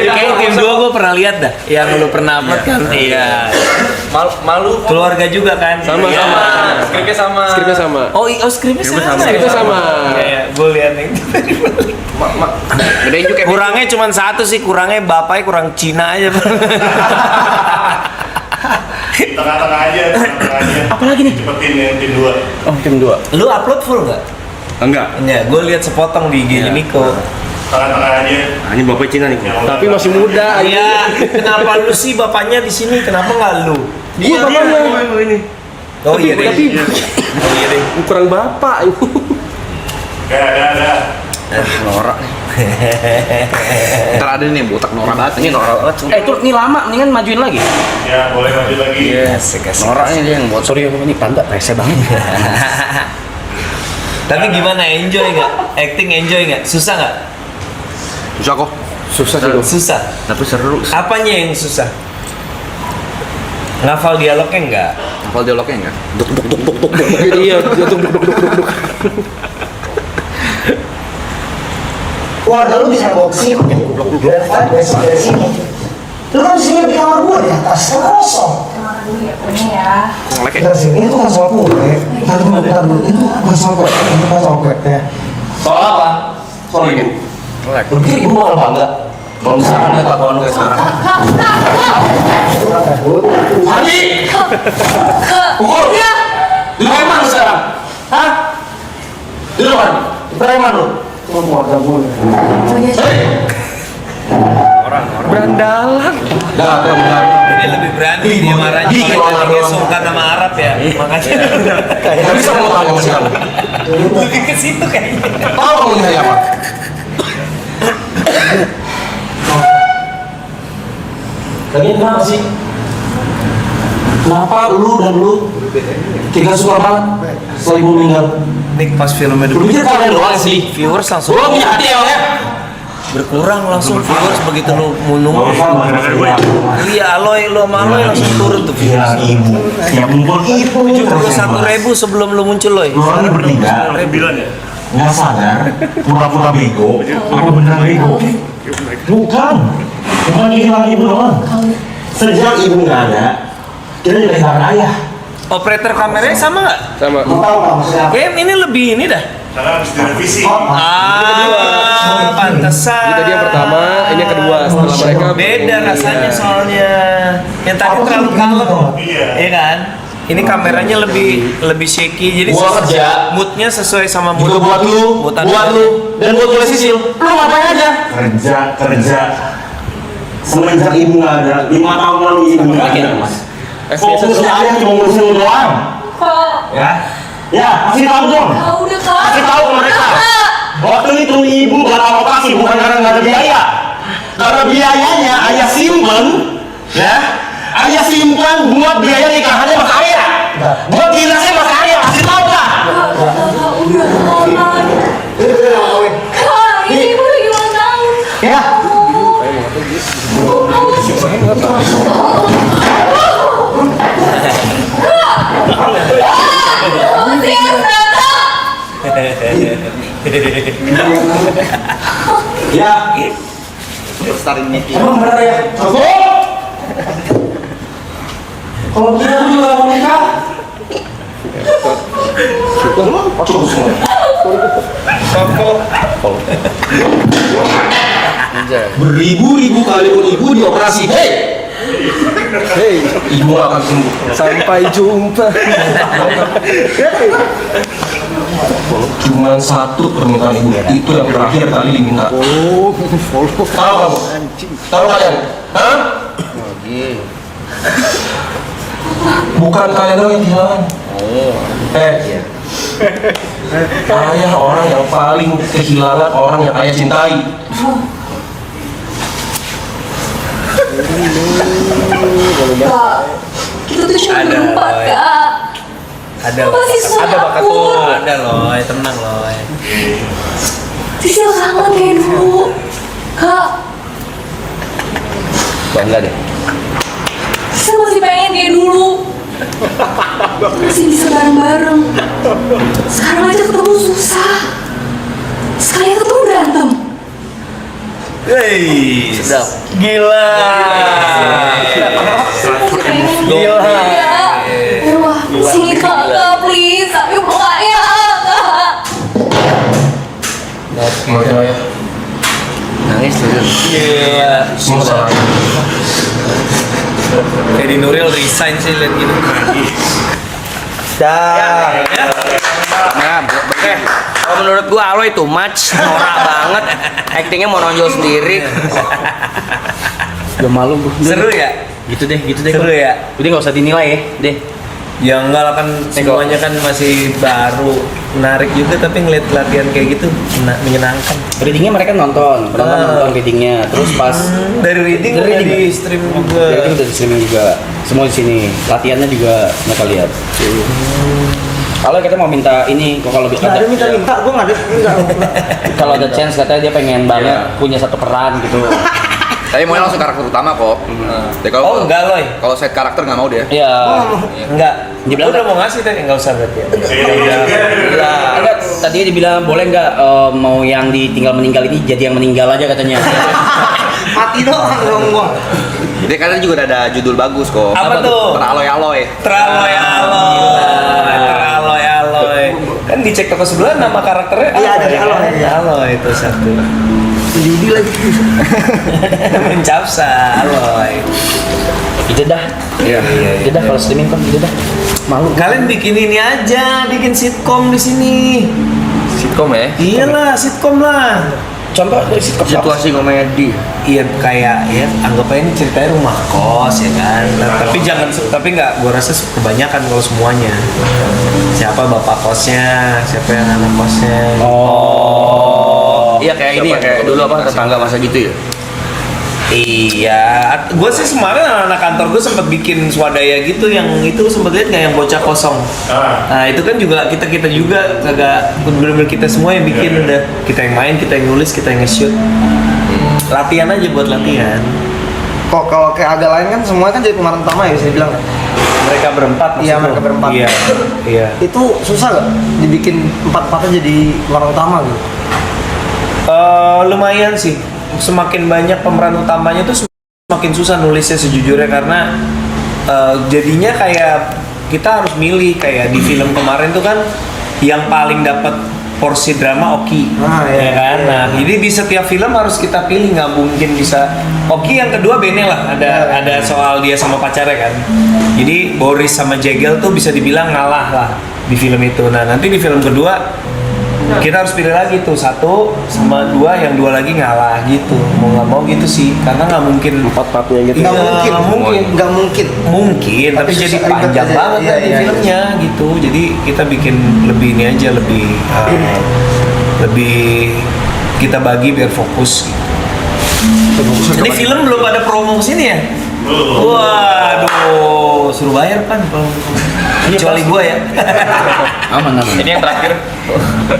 Kayak tim 2 gue pernah lihat dah. Yang lu pernah upload kan? Iya. Malu. Keluarga juga kan? Sama. Skripnya sama. Skripnya sama. Oh, skripnya sama. Skripnya sama. Iya, gue lihat yang Gedein juga. kurangnya cuma satu sih, kurangnya bapaknya kurang Cina aja. Tengah-tengah aja. Apa lagi nih? Cepetin yang tim 2. Oh, tim 2. Lu upload full nggak? Enggak. Iya, gue lihat sepotong di IG Niko. Tengah-tengah aja. Ini bapak Cina nih. Yang Tapi udah- masih muda. Iya, kenapa lu sih bapaknya di sini? Kenapa nggak lu? Iya, bapaknya. ini. Oh iya deh. Tapi Oh iya deh. ukuran bapak. Ada. Norak nih. Ntar ada nih botak norak banget. Ini norak banget. Ini lama, mendingan majuin lagi. Ya, boleh maju lagi. Asik. Norak nih dia yang buat. Sorry, ini tanda rese banget. Tapi gimana, enjoy nggak? Acting enjoy nggak? Susah nggak? Susah kok. Susah sih kok. Susah. Tapi seru. Apanya yang susah? Ngafal dialognya nggak? Hafal dialognya enggak? Iya, duk. Keluarga lu bisa bawa ke sini. Dan Fad besok dari sini. Lu kan sini di kamar gua di atas, kan kosong. Terima kasih ya, punya ya. Bentar sih, ini tuh kan soal kue. Bentar dulu, itu bukan soal kue, itu bukan soal kue ya. Soal apa? Soal ibu. Lu pikir ibu bakal bangga? Kalau misalkan dia kelakuan kayak sekarang. Adi! Ukur! Di mana lu sekarang? Hah? Di mana? Di preman lu? Cuma keluarga gue. Berandalan. Ini lebih berani dia marahnya kalau dia sultan sama Arab ya. Makanya Tapi bisa mau tahu sekarang. lebih ke situ kayaknya. Tahu kamu ini apa? Lagi kenapa sih? Kenapa lu dan lu tiga suka banget setelah ibu meninggal? Nih pas filmnya Lu dulu. pikir kalian doang sih? Viewers langsung. Lu punya hati ya, Bang, ya? berkurang langsung viewers begitu lu nunggu. Iya, Aloy lu sama Aloy langsung turun tuh Bilang viewers. ibu, tiap ngumpul ibu. 71.000 sebelum lu muncul Loy. Lu orangnya bertiga, nggak sadar, pura-pura bego, apa beneran bego? Bukan hilang ibu doang. Sejak ibu nggak ada, kita juga kehilangan ayah. Operator kameranya sama nggak? Sama. Lu tahu nggak maksudnya apa? Game ini lebih ini dah. Karena harus direvisi. Pantesan. Ini tadi yang pertama, ini yang kedua. Setelah mereka Beda rasanya soalnya. Yang tadi terlalu kalem. Iya. Iya kan? Ini kameranya lebih shaky, jadi Gua kerja. moodnya sesuai sama mood. Juga buat lu, Mood buat Anda. lu, dan buat gue Sisil. Lu ngapain aja? Kerja. Semenjak ibu nggak ada, 5 tahun lalu ibu nggak ada, mas. Fokusnya ayah cuma ngurusin lu doang. Kak, Ya, kasih tahu dong. udah Kak. Kasih tahu ke mereka. Waktu itu ibu batal operasi bukan karena nggak ada biaya. Karena biayanya ayah simpen, ya. Ayah simpan buat biaya nikahannya mas ayah. Buat dinasnya mas ayah. Kasih tahu Kak. Udah Kak. Kak, ini ibu lagi ulang tahun. Ya. Ya. Emang benar ya? Cukup. Kalau kita juga mau nikah. Cukup semua. Beribu-ribu kali pun ibu dioperasi. Hei, ibu gak akan sembuh. sampai jumpa. Cuma satu permintaan ibu, itu yang terakhir kali diminta. Tahu kamu? Tahu kalian? Hah? Bukan kalian doang yang kehilangan. Ayah orang yang paling kehilangan orang yang ayah cintai. Kak, kita tuh cuma berempat Kak. Ada Masih ada bakat aku. tuh. Ada Loy, tenang Loy. Sisil kangen kayak dulu. Kak, Bangga deh. Sisil masih pengen kayak dulu. Masih bisa bareng-bareng. Sekarang aja ketemu susah. Sekali ketemu berantem. Hei, Sedap. gila. Gila. Wah, sini Kak, please. Tapi makanya Kak. Maafin ayah. Nangis tuh. Gila. Semua salah ayah. Jadi Nuril resign sih lihat gitu. Dah. Nah, kalau menurut gua Aloy itu much norak banget. Actingnya mau nonjol sendiri. Udah malu gua. Seru ya? Gitu deh. Seru ya? Udah nggak usah dinilai ya, deh. Ya enggak lah, kan semuanya kan masih baru, menarik juga, tapi ngeliat latihan kayak gitu menyenangkan. Readingnya mereka nonton, nonton readingnya. Terus pas Dari reading Dari udah reading. di stream juga. reading udah di streaming juga, semua di sini. Latihannya juga mereka lihat. Kalau kita mau minta ini, kok kalau Nggak ada minta, gue nggak ada. kalau ada chance katanya dia pengen banget punya satu peran gitu. Tapi mau langsung karakter utama kok. Jadi kalau Oh enggak Loy, kalau set karakter nggak mau dia. Iya. enggak. Dibilang Gue udah mau ngasih tadi, enggak usah berarti ya. Enggak, tadinya dibilang boleh nggak mau yang ditinggal meninggal ini jadi yang meninggal aja katanya. Mati doang dong gua. Dia kadang juga ada judul bagus kok. Apa tuh? Teraloy-aloy. Teraloy. Kan dicek toko sebelah nama karakternya. Iya, dari Aloy. Aloy itu satu. Judi lagi. Mencapsa Aloy. Itu dah. Iya. Itu dah kalau streaming kan gitu dah. Malu. Kalian bikin ini aja, bikin sitkom di sini. Sitkom ya. Iyalah, sitkom lah. Contoh dari sitcom. Situasi komedi. Iya, kayak ya anggap aja ini ceritanya rumah kos ya kan. Nah, tapi nggak, gua rasa kebanyakan kalau semuanya. Siapa bapak kosnya, siapa yang anak kosnya. Oh. Iya kayak ini ya, kayak dulu apa tetangga masa gitu ya. Iya, gue sih kemarin anak kantor gue sempat bikin swadaya gitu, yang itu sempat lihat nggak yang bocah kosong. Nah itu kan juga kita juga kagak bener-bener kita semua yang bikin, udah kita yang main, kita yang nulis, kita yang nge-shoot. latihan aja buat latihan. Kok kalau kayak agak lain kan semua kan jadi pemeran utama ya bisa dibilang. Mereka berempat. Iya, mereka berempat. Iya. Iya. Itu susah nggak dibikin empat-empatnya jadi pemeran utama gitu? Lumayan sih. Semakin banyak pemeran utamanya tuh semakin susah nulisnya sejujurnya karena jadinya kayak kita harus milih kayak di film kemarin tuh kan yang paling dapat porsi drama Oki, ya kan? Nah, jadi di setiap film harus kita pilih, nggak mungkin bisa Oki yang kedua Bene lah, ada soal dia sama pacarnya kan. Jadi Boris sama Jegel tuh bisa dibilang ngalah lah di film itu. Nah, nanti di film kedua kita harus pilih lagi tuh 1 sama 2, yang 2 lagi ngalah gitu. Mau nggak mau gitu sih, karena nggak mungkin Empat-empatnya gitu. Nggak mungkin. Mungkin, tapi Tapi jadi susah, ribet panjang aja. banget Iya, kan di iya. filmnya gitu. Jadi kita bikin lebih ini aja, lebih kita bagi biar fokus. Ini film belum ada promo kesini ya? Waduh, suruh bayar kan kalau kecuali gua ya. Aman. Ini yang terakhir.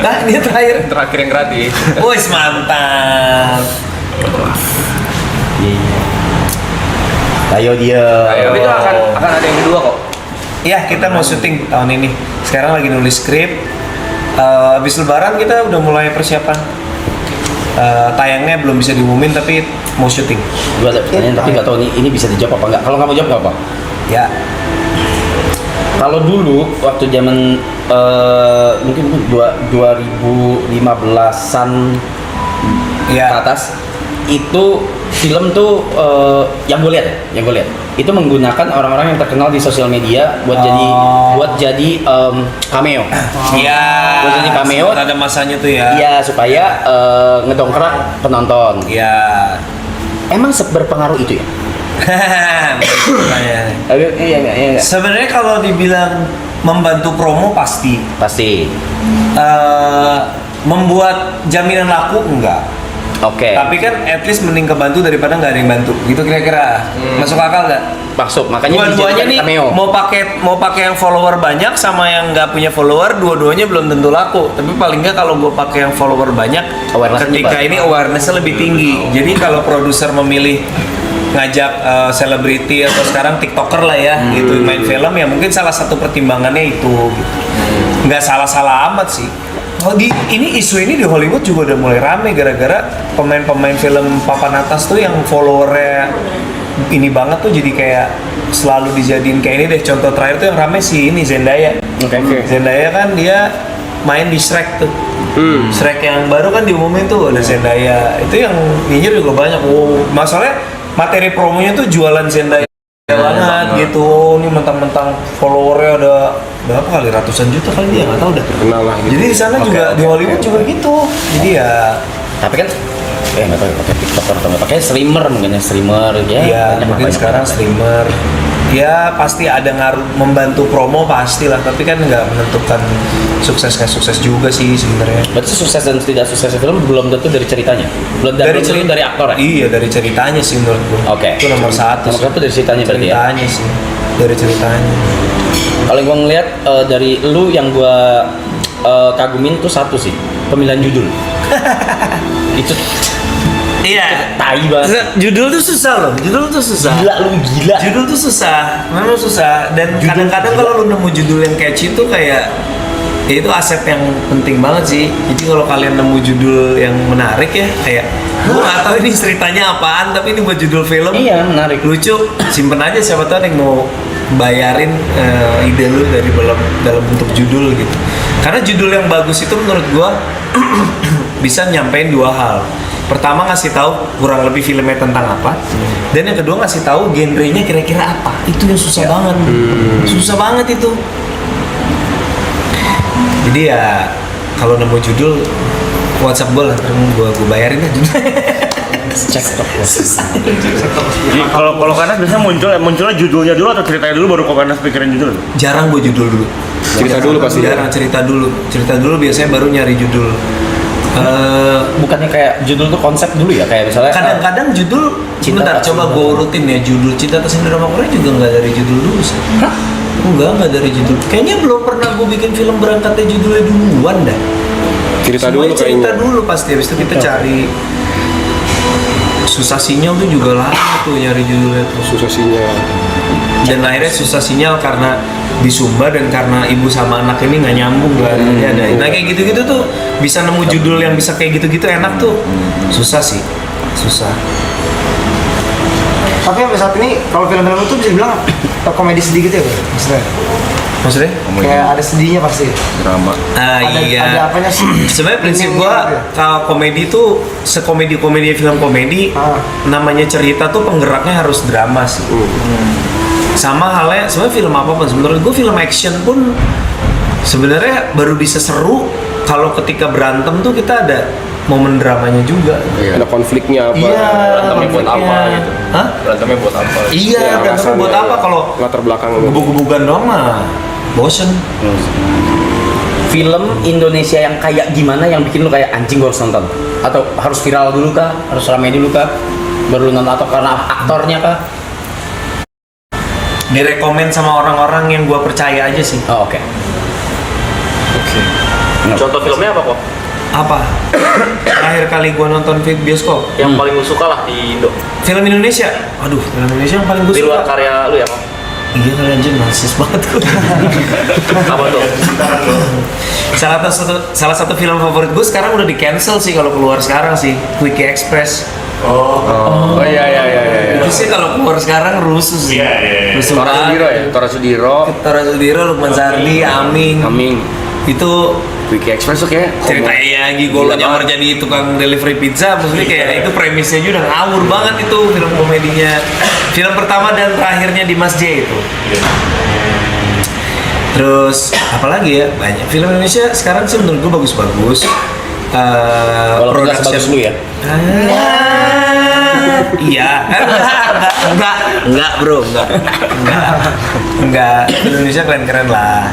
Nah, dia terakhir. Terakhir yang gratis. Wih, mantap. Ayo dia. Tapi itu akan ada yang kedua kok. Ya, kita mau syuting tahun ini. Sekarang lagi nulis skrip. Habis lebaran kita udah mulai persiapan. Tayangnya belum bisa diumumin tapi mau syuting. Gua ada pertanyaan tapi nggak tahu ini bisa dijawab apa enggak. Kalau nggak mau jawab nggak apa. Ya. Kalau dulu waktu zaman mungkin 2015-an Ya. ke atas itu film tuh yang gue lihat itu menggunakan orang-orang yang terkenal di sosial media buat jadi cameo. Iya. Buat jadi cameo. Sempat ada masanya tuh ya. Iya, supaya ngedongkrak penonton. Iya. Emang seberpengaruh itu ya? Iya. Sebenarnya kalau dibilang membantu promo pasti. Membuat jaminan laku enggak. Oke. Tapi kan at least mending kebantu daripada nggak ada yang bantu. Gitu kira-kira. Masuk akal nggak? Masuk. Makanya Dua-duanya nih cameo. mau pakai yang follower banyak sama yang nggak punya follower, dua-duanya belum tentu laku. Tapi paling nggak kalau gue pakai yang follower banyak, Awareness-nya ketika juga. ini awareness-nya lebih tinggi. Jadi kalau produser memilih ngajak selebriti atau sekarang tiktoker lah ya, gitu main film ya mungkin salah satu pertimbangannya itu. Gitu. Nggak salah-salah amat sih. Oh, ini isu ini di Hollywood juga udah mulai rame gara-gara pemain-pemain film papan atas tuh yang followernya ini banget tuh jadi kayak selalu dijadiin kayak ini deh. Contoh terakhir tuh yang rame sih ini Zendaya. Zendaya kan dia main di Shrek tuh. Shrek yang baru kan diumumin tuh ada Zendaya. Itu yang nyinyir juga banyak. Masalahnya materi promonya tuh jualan Zendaya banget gitu. Ini mentang-mentang followernya ada berapa kali, ratusan juta kali dia, nggak tahu dah. Kenal lah gitu. Jadi di sana juga di Hollywood juga gitu. Jadi ya Tapi kan nggak tahu pakai tiktoker atau nggak pakai streamer mungkin ya streamer ya. iya banyak mungkin banyak sekarang banget. streamer. Ya pasti ada ngaruh, membantu promo pastilah, tapi kan nggak menentukan sukses nggak sukses juga sih sebenarnya. Berarti sukses dan tidak suksesnya film belum tentu dari ceritanya. Belum dari aktor ya. Iya, dari ceritanya sih menurut gua. Oke. Itu nomor satu. Nomor satu dari ceritanya berarti ya. Ceritanya sih. Dari ceritanya. Kalau gue ngeliat dari lu yang gue kagumin tuh satu sih, pemilihan judul. Itu Iya. tai banget. Judul tuh susah loh. Judul tuh susah. Gila. Judul tuh susah. Memang susah. Dan kadang-kadang kalau lu nemu judul yang catchy tuh kayak ya itu aset yang penting banget sih. Jadi kalau kalian nemu judul yang menarik ya, kayak gua nggak tahu ini ceritanya apaan, tapi ini buat judul film. Iya, menarik. Lucu, simpen aja, siapa tahu ada yang mau bayarin ide lu dari dalam bentuk judul gitu. Karena judul yang bagus itu menurut gua bisa nyampein dua hal. Pertama ngasih tahu kurang lebih filmnya tentang apa, dan yang kedua ngasih tahu genrenya kira-kira apa. Itu yang susah banget, susah banget itu. Jadi ya kalau nemu judul WhatsApp gue lah, gue bayarin aja. Cek top. Kalau Kanas biasanya munculnya judulnya dulu atau ceritanya dulu baru kok Kanas pikirin judul? Jarang gue judul dulu. Cerita dulu pasti. Jarang cerita dulu biasanya baru nyari judul. Bukannya kayak judul tuh konsep dulu ya, kayak misalnya Kadang-kadang judul, Cinta sebentar tak coba Sindrom. gue urutin ya, judul Cinta Atas Drama Korea juga nggak dari judul dulu sih. Enggak dari judul. Kayaknya belum pernah gue bikin film berangkatnya judulnya duluan dah. Cerita Semuanya dulu cerita kayaknya. dulu pasti, habis itu kita cari susah sinyal tuh juga lama tuh nyari judulnya tuh. Susah sinyal. Dan akhirnya susah sinyal karena di Sumba dan karena ibu sama anak ini nggak nyambung kan. Ada. Nah kayak gitu-gitu tuh bisa nemu judul yang bisa kayak gitu-gitu enak tuh. Susah sih, susah. Tapi sampai saat ini kalau film-film itu bisa dibilang komedi sedih gitu ya, Bro? Maksudnya? Kayak ada sedihnya pasti. Drama. Ada apanya sih? Sebenarnya prinsip gua Gitu ya? kalau komedi tuh sekomedi-komedi film komedi namanya cerita tuh penggeraknya harus drama sih. Sama halnya sebenarnya film apapun, menurut gua film action pun sebenarnya baru bisa seru kalau ketika berantem tuh kita ada momen dramanya juga. Ada konfliknya apa? Iya, Berantemnya buat apa konfliknya. gitu. Hah? Berantemnya buat apa? Iya, berantemnya buat apa kalau latar belakang gebuk-gebukan doang mah bosen. Film Indonesia yang kayak gimana yang bikin lu kayak anjing gua harus nonton? Atau harus viral dulu kah? Harus ramai dulu kah? Baru lu nonton atau karena aktornya kah? Direkomend sama orang-orang yang gua percaya aja sih. Oh, oke. Contoh filmnya apa kok? Apa? Terakhir kali gua nonton film bioskop. Yang paling lu suka lah di Indo. Film Indonesia. Aduh, film Indonesia yang paling gua Di suka. luar karya lu ya, Kok? Iya kali anjir narsis banget gua. Apa tuh? salah satu film favorit gue sekarang udah di cancel sih kalau keluar sekarang sih, Quickie Express. Oh iya. Itu sih kalau keluar sekarang rusuh sih. Iya. Rusuh Tora Sudiro ya? Tora Sudiro. Tora Sudiro, Lukman Sardi, Aming. Itu Quickie Express tuh kayak ceritanya Gigolo nyamar jadi tukang delivery pizza, maksudnya kayak itu premisnya juga udah ngawur banget itu film komedinya. Film pertama dan terakhirnya di Mas J itu. Terus apalagi ya, banyak film Indonesia sekarang sih menurut gue bagus-bagus. Walaupun nggak sebagus lu ya. Iya, enggak bro, enggak. Indonesia keren-keren lah.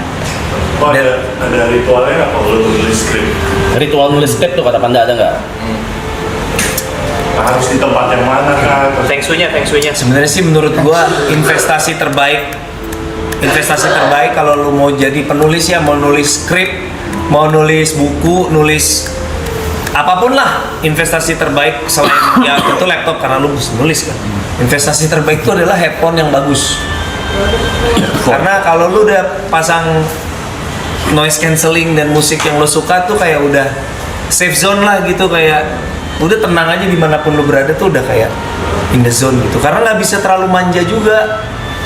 Oh, ada ritualnya nggak kalau lu tulis skrip? Ritual nulis skrip tuh kata Panda ada nggak? Harus di tempat yang mana kan? Feng Shui-nya. Sebenarnya sih menurut gua investasi terbaik kalau lu mau jadi penulis ya, mau nulis skrip, mau nulis buku, nulis apapun lah, investasi terbaik selain ya tentu laptop karena lu bisa nulis kan. Investasi terbaik itu adalah headphone yang bagus. Karena kalau lu udah pasang noise cancelling dan musik yang lo suka tuh kayak udah safe zone lah gitu, kayak udah tenang aja dimanapun lo berada tuh udah kayak in the zone gitu. Karena nggak bisa terlalu manja juga.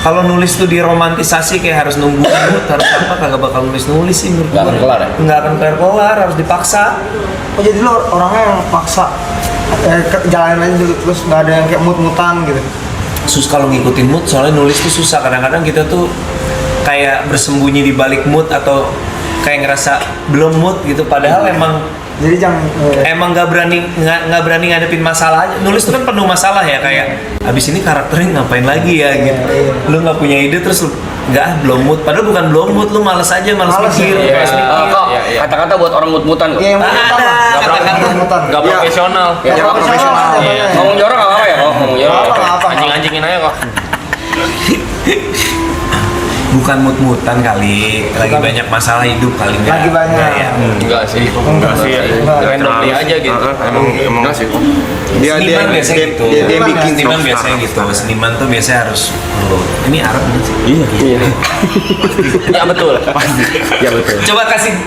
Kalau nulis tuh diromantisasi kayak harus nunggu mood, harus apa, kagak bakal nulis sih menurut Nggak akan kelar ya? Nggak akan kelar, harus dipaksa. Oh jadi lo orangnya yang paksa jalanin aja dulu, terus nggak ada yang kayak mut-mutan gitu? Kalau ngikutin mood, soalnya nulis tuh susah. Kadang-kadang kita tuh kayak bersembunyi di balik mood atau kayak ngerasa belum mood gitu. Padahal jadi jangan emang nggak berani ngadepin masalah aja. Nulis tuh kan penuh masalah ya, kayak abis ini karakternya ngapain lagi ya gitu. Lu nggak punya ide terus lu belum mood. Padahal bukan belum mood, lu males mikir. Kok kata-kata buat orang mut-mutan kok. Iya, yang mut-mutan lah. Kata-kata Gak profesional. Ya, profesional. Ngomong jorok gak apa-apa ya kok? Ngomong jorok. Apa-apa. Anjing-anjingin aja kok. Bukan mut-mutan kali, lagi banyak masalah hidup kali nggak? Lagi banyak. Nggak ya? Enggak sih. Enggak sih ya. Randomly aja gitu. Emang enggak sih. Seniman biasanya gitu. dia bikin Seniman biasanya gitu. Seniman tuh biasanya harus ini Arab nih. Iya. Ya betul. Ya betul. Coba kasih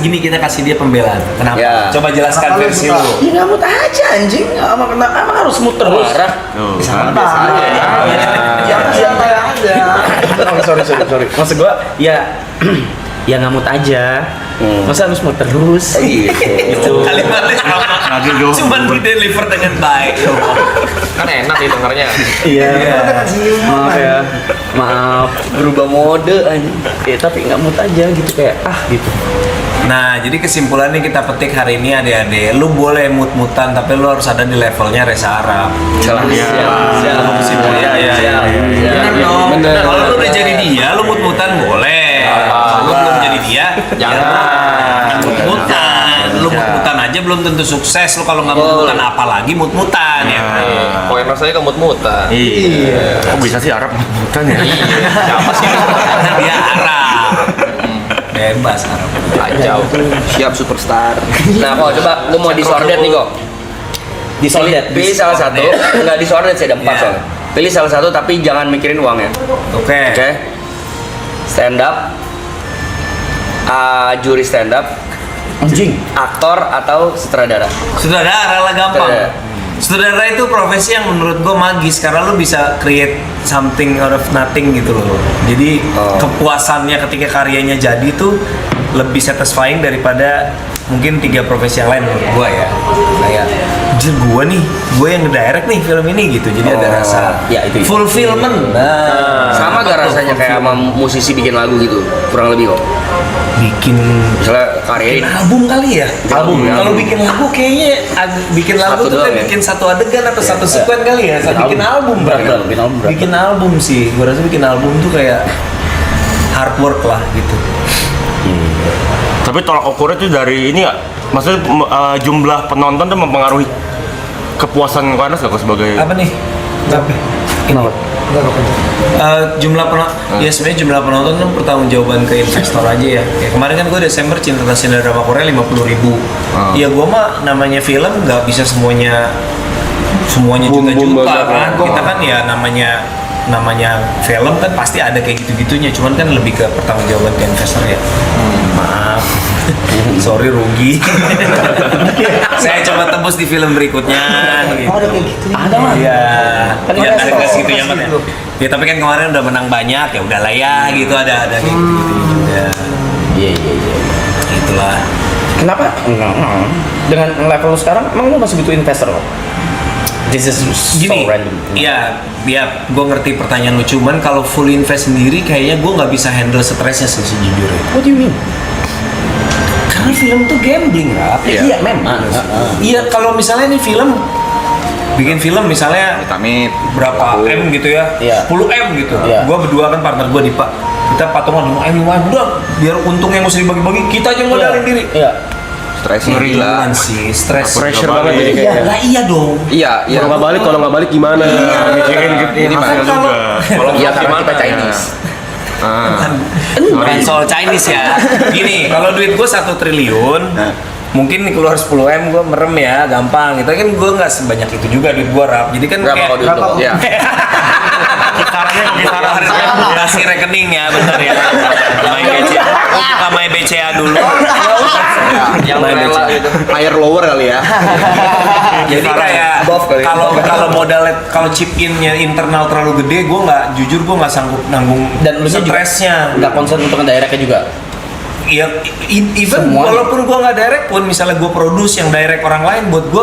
gini, kita kasih dia pembelaan. Kenapa? Ya. Coba jelaskan Kenapa lu versi suka? lu. Ya nggak mut aja anjing. Emang harus mut terus. Marah. Siapa yang ada? Sorry. Maksud gua ya ya ngamut aja. Masa harus mut terus? Gitu. Kalimatnya cuman di deliver dengan baik. Kan enak didengarnya. Iya. Maaf ya. Maaf. Berubah mode aja. Ya tapi nggak mut aja gitu kayak gitu. Nah, jadi kesimpulannya kita petik hari ini adik-adik, lu boleh mut-mutan tapi lu harus ada di levelnya Reza Arab. Siap. Iya. Bener dong. Kalau lu udah jadi dia, lu mut-mutan boleh. Lu belum jadi dia, jangan mut-mutan. Lu mut-mutan aja belum tentu sukses. Lu kalau nggak mut-mutan apalagi mut-mutan ya. Poin rasanya ke mut-mutan. Iya. Kok bisa sih Arab mut-mutan ya? Siapa sih? Karena dia Arab. Bebas Arab. Kacau. Siap superstar. Nah kok coba gue mau disordet nih kok. Disordered. Pilih salah satu, nggak disordered sih, ada 4 Iya. soalnya. Pilih salah satu tapi jangan mikirin uangnya. Oke. Oke. Stand up, juri stand up, Anjing. aktor atau sutradara. Sutradara lah gampang. Sutradara itu profesi yang menurut gue magis karena lu bisa create something out of nothing gitu loh. Jadi kepuasannya ketika karyanya jadi tuh lebih satisfying daripada mungkin 3 profesi yang lain menurut gue ya. Kayak gue yang ngedirect nih film ini gitu. Jadi ada rasa ya, itu. fulfillment. Sama gak rasanya kayak sama musisi bikin lagu gitu? Kurang lebih kok. Bikin Misalnya karya album kali ya? Album, ya. Kalau bikin lagu kayaknya bikin lagu Satu tuh doang kayak ya? bikin satu adegan atau satu sekuen kali ya. Bikin album berat, berarti. bikin album berat. Bikin album sih. Gue rasa bikin album tuh kayak hard work lah gitu. Tapi tolak ukurnya tuh dari ini ya, maksudnya jumlah penonton tuh mempengaruhi kepuasan Karnas gak sebagai Apa nih? Apa? Kenapa? Jumlah penonton, ya sebenarnya jumlah penonton kan pertanggungjawaban ke investor aja ya. Kayak kemarin kan gue Desember Cinta Kasih Drama Korea 50.000. Ya gue mah namanya film nggak bisa semuanya juta-juta kan. Kita kan ya namanya film kan pasti ada kayak gitu-gitunya. Cuman kan lebih ke pertanggungjawaban ke investor ya. Maaf, sorry rugi. Saya coba tembus di film berikutnya. Gitu. Oh, ada kayak gitu. Ada mah. Iya, Kan ya, ada ada kayak gitu ya, kasih Mat, ya. gitu. Ya tapi kan kemarin udah menang banyak ya udahlah ya gitu ada kayak gitu juga. Iya. Itulah. Kenapa? Enggak. Dengan level lu sekarang, emang lu masih butuh investor kok? This is so Gini, random. iya, gue ngerti pertanyaan lu, cuman kalau full invest sendiri kayaknya gue nggak bisa handle stresnya sih sejujurnya. What do you mean? Karena film tuh gambling, Rap. Iya, memang. Iya, kalau misalnya nih bikin film misalnya Amit. berapa M gitu ya, Iya. 10 M gitu. Iya. Gua berdua kan partner gua Dipa, kita patungan 5 M udah biar untungnya nggak usah dibagi-bagi, kita aja modalin diri. Iya. Stresnya gila. Ngeribuan sih, stres. Pressure banget jadi Iya, kayak. lah iya dong. Iya, iya. Kalau nggak balik gimana? mikirin gitu Ini mah hasil juga. Kalau Iya, nggak karena gimana kita ya? Chinese. Bukan soal Chinese ya. Gini, kalau duit gua 1 triliun, mungkin nih keluar 10 M gue merem ya, gampang. Gitu kan gue nggak sebanyak itu juga duit gue, Rap. Jadi kan Berapa kayak kalau duit lo? Iya. Kisaran harus kasih rekening ya, bentar ya. Main BCA dulu. Yang Main rela BCA. gitu. Higher lower kali ya. Jadi kayak Above kali. kalau modal kalau chip innya internal terlalu gede, gue nggak sanggup nanggung Dan lu juga stresnya. nggak concern untuk ngedirectnya juga. Ya, even Semua. walaupun gue nggak direct pun, misalnya gue produce yang direct orang lain, buat gue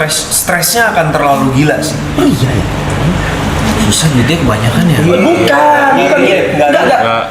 stresnya akan terlalu gila sih. Oh iya ya. Susah duitnya kebanyakan ya. Bukan.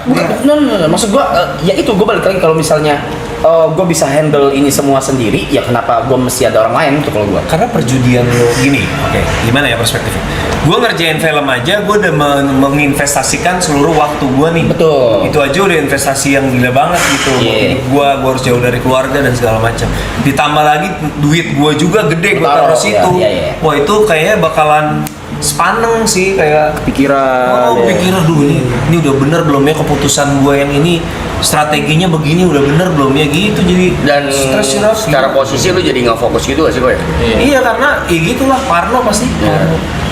Enggak. No. Maksud gua ya itu gua balik lagi kalau misalnya gua bisa handle ini semua sendiri, ya kenapa gua mesti ada orang lain tuh kalau gua? Karena perjudian lo gini, oke, gimana ya perspektifnya? Gue ngerjain film aja, gue udah menginvestasikan seluruh waktu gue nih. Betul. Itu aja udah investasi yang gila banget gitu. Iya. Gue harus jauh dari keluarga dan segala macam. Ditambah lagi duit gue juga gede, gue Taruh, taruh situ. iya. Wah itu kayaknya bakalan sepaneng sih, kayak Pikiran. pikir aduh ini udah bener belum ya keputusan gue yang ini, strateginya begini udah bener belum ya gitu, jadi Dan stres sih, Raf. secara posisi lu jadi nggak fokus gitu gak sih, Boy? Iya karena ya gitulah Parno pasti.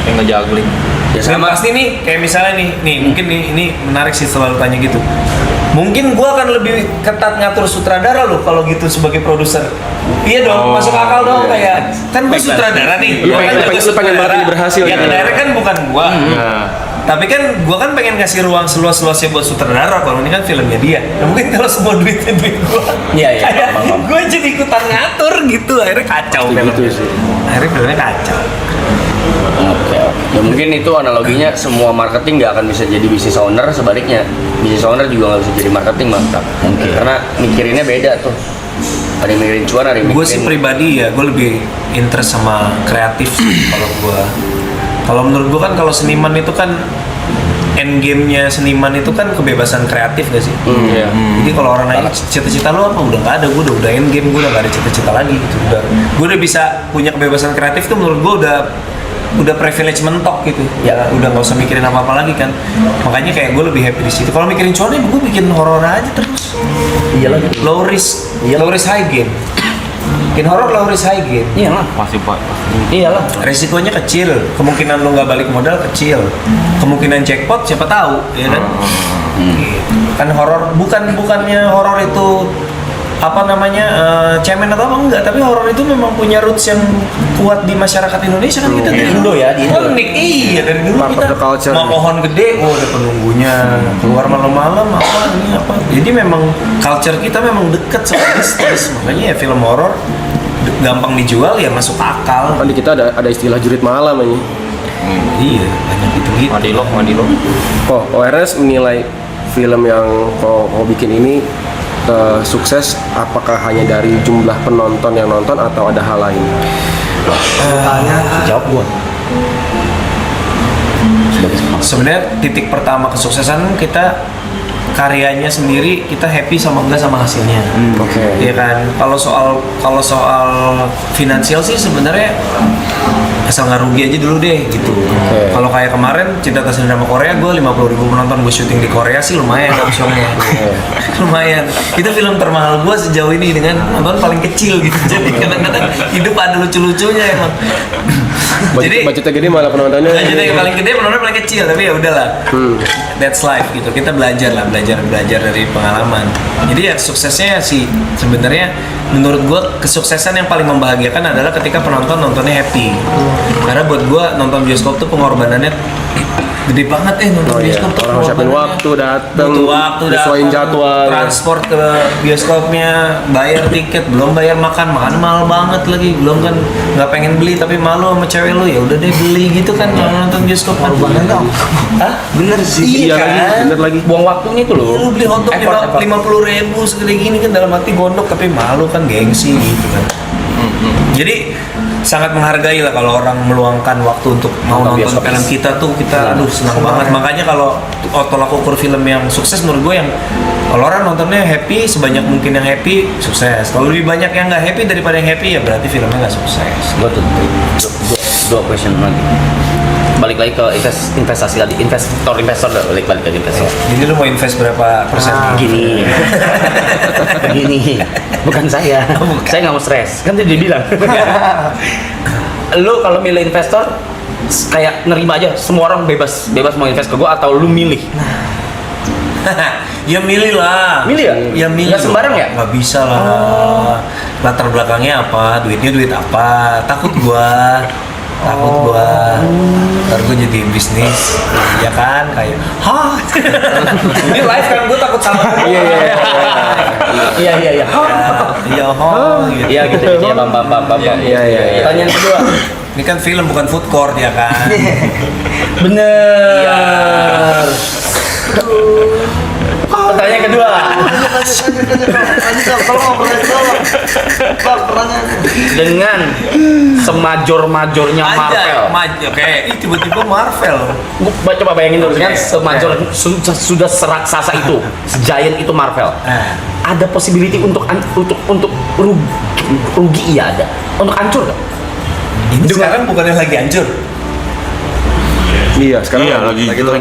Yang ngejuggling. Ya Dan sama. pasti nih kayak misalnya nih mungkin ini menarik sih selalu tanya gitu. Mungkin gua akan lebih ketat ngatur sutradara loh kalau gitu sebagai produser. Iya dong, masuk akal dong kayak kan gua sutradara nih. Lu Gua kan pengen- jago lu pengen banget ini berhasil Yang gitu. direct kan bukan gua. Tapi kan gua kan pengen ngasih ruang seluas-luasnya buat sutradara, kalau ini kan filmnya dia. Nah, mungkin kalau semua duitnya duit gua. Iya, Kayak paham. gua jadi ikutan ngatur gitu, akhirnya kacau filmnya. Akhirnya filmnya kacau. Oke. Ya mungkin itu analoginya semua marketing nggak akan bisa jadi business owner, sebaliknya business owner juga nggak bisa jadi marketing, mantap. Karena mikirinnya beda tuh. Ada yang mikirin cuan, ada yang Gue sih mikirin. pribadi ya, gue lebih interest sama kreatif sih kalau gue. Kalau menurut gue kan kalau seniman itu kan end game-nya seniman itu kan kebebasan kreatif gak sih? Iya. Jadi kalau orang nanya cita-cita lo apa, udah nggak ada, gue udah end game, gue udah nggak ada cita-cita lagi gitu. Gue udah bisa punya kebebasan kreatif tuh, menurut gue udah privilege mentok gitu. Ya udah nggak usah mikirin apa-apa lagi kan. Makanya kayak gue lebih happy di situ. Kalau mikirin cuannya, gue bikin horor aja terus. Iya lagi. Low risk high gain. bikin horor lo harus high gain. Iyalah. Pasti Pak. Iyalah. Resikonya kecil, kemungkinan lo nggak balik modal kecil, kemungkinan jackpot siapa tahu, ya kan? Gitu. Kan horor bukannya horor itu apa namanya cemen atau apa enggak, tapi horor itu memang punya roots yang kuat di masyarakat Indonesia kan kita Di Indo ya, di Indo. unik, iya dari dulu Part of kita the culture. mau pohon gede, ada penunggunya, keluar malam-malam apa ini apa, jadi memang culture kita memang dekat sama mistis, makanya ya film horor gampang dijual ya masuk akal. Kan di kita ada istilah jurit malam ini. Iya, banyak gitu-gitu. Madilog. Oh, Ernest menilai film yang kau bikin ini sukses apakah hanya dari jumlah penonton yang nonton atau ada hal lain? Jawab gua. Sebenarnya titik pertama kesuksesan kita karyanya sendiri, kita happy sama enggak sama hasilnya. Oke. Iya kan. Kalau soal finansial sih sebenarnya asal nggak rugi aja dulu deh gitu. Kalau kayak kemarin Cinta Atas Drama Korea, gue 50.000 penonton gue syuting di Korea sih lumayan kan shownya. Lumayan. Itu film termahal gue sejauh ini dengan penonton paling kecil gitu. Jadi kadang-kadang hidup ada lucu-lucunya emang. Jadi Budgetnya gede malah penontonnya. budgetnya yang paling gede, penonton paling kecil, tapi ya udahlah. That's life gitu. Kita belajar dari pengalaman. Jadi ya suksesnya sih sebenarnya menurut gue kesuksesan yang paling membahagiakan adalah ketika penonton nontonnya happy. Karena buat gue nonton bioskop tuh pengorbanannya gede banget nonton bioskop tuh Orang siapin waktu datang, butuh waktu sesuaiin datang, jadwal. transport ke bioskopnya, bayar tiket, belum bayar makan mahal banget lagi, belum kan nggak pengen beli tapi malu sama cewek lu, ya udah deh beli gitu kan kalau nonton bioskop kan. Hah? Bener sih. Iya kan? Bener lagi. Buang waktunya itu loh. Lu beli hotdog 50.000 segede gini kan dalam hati gondok tapi malu kan, gengsi gitu kan. Jadi sangat menghargai lah kalau orang meluangkan waktu untuk mau nonton film kita tuh, kita aduh senang banget. Makanya kalau tolak ukur film yang sukses menurut gue yang kalau orang nontonnya happy, sebanyak mungkin yang happy, sukses. Kalau lebih banyak yang nggak happy daripada yang happy ya berarti filmnya nggak sukses. Gua tuh dua question lagi. Balik lagi ke investasi tadi, investor balik ke investor. Jadi lu mau invest berapa persen? Gini, bukan saya. Saya nggak mau stres. Kan tadi dia bilang. Lu kalau milih investor, kayak nerima aja. Semua orang bebas mau invest ke gua atau lu milih? Ya milih lah. Milih ya? Ya milih. Nggak sembarang ya? Nggak bisa lah. Latar belakangnya apa? Duitnya duit apa? Takut gua. Ntar gue jadi bisnis, ya kan kayak, hah? Ini live kan gue takut salah. Iya. Iya, gitu. Iya gitu ya, bam. Iya. Pertanyaan kedua. Ini kan film bukan food court ya kan? Bener. Pertanyaan kedua. Dengan semajor-majornya Marvel. Oke, tiba-tiba Marvel. Gua coba bayangin dulu kan sudah seraksasa itu, segiant itu Marvel. Ada possibility untuk rugi iya ada. Untuk hancur nggak? Ini sekarang bukannya lagi hancur. Iya, sekarang lagi Itu drop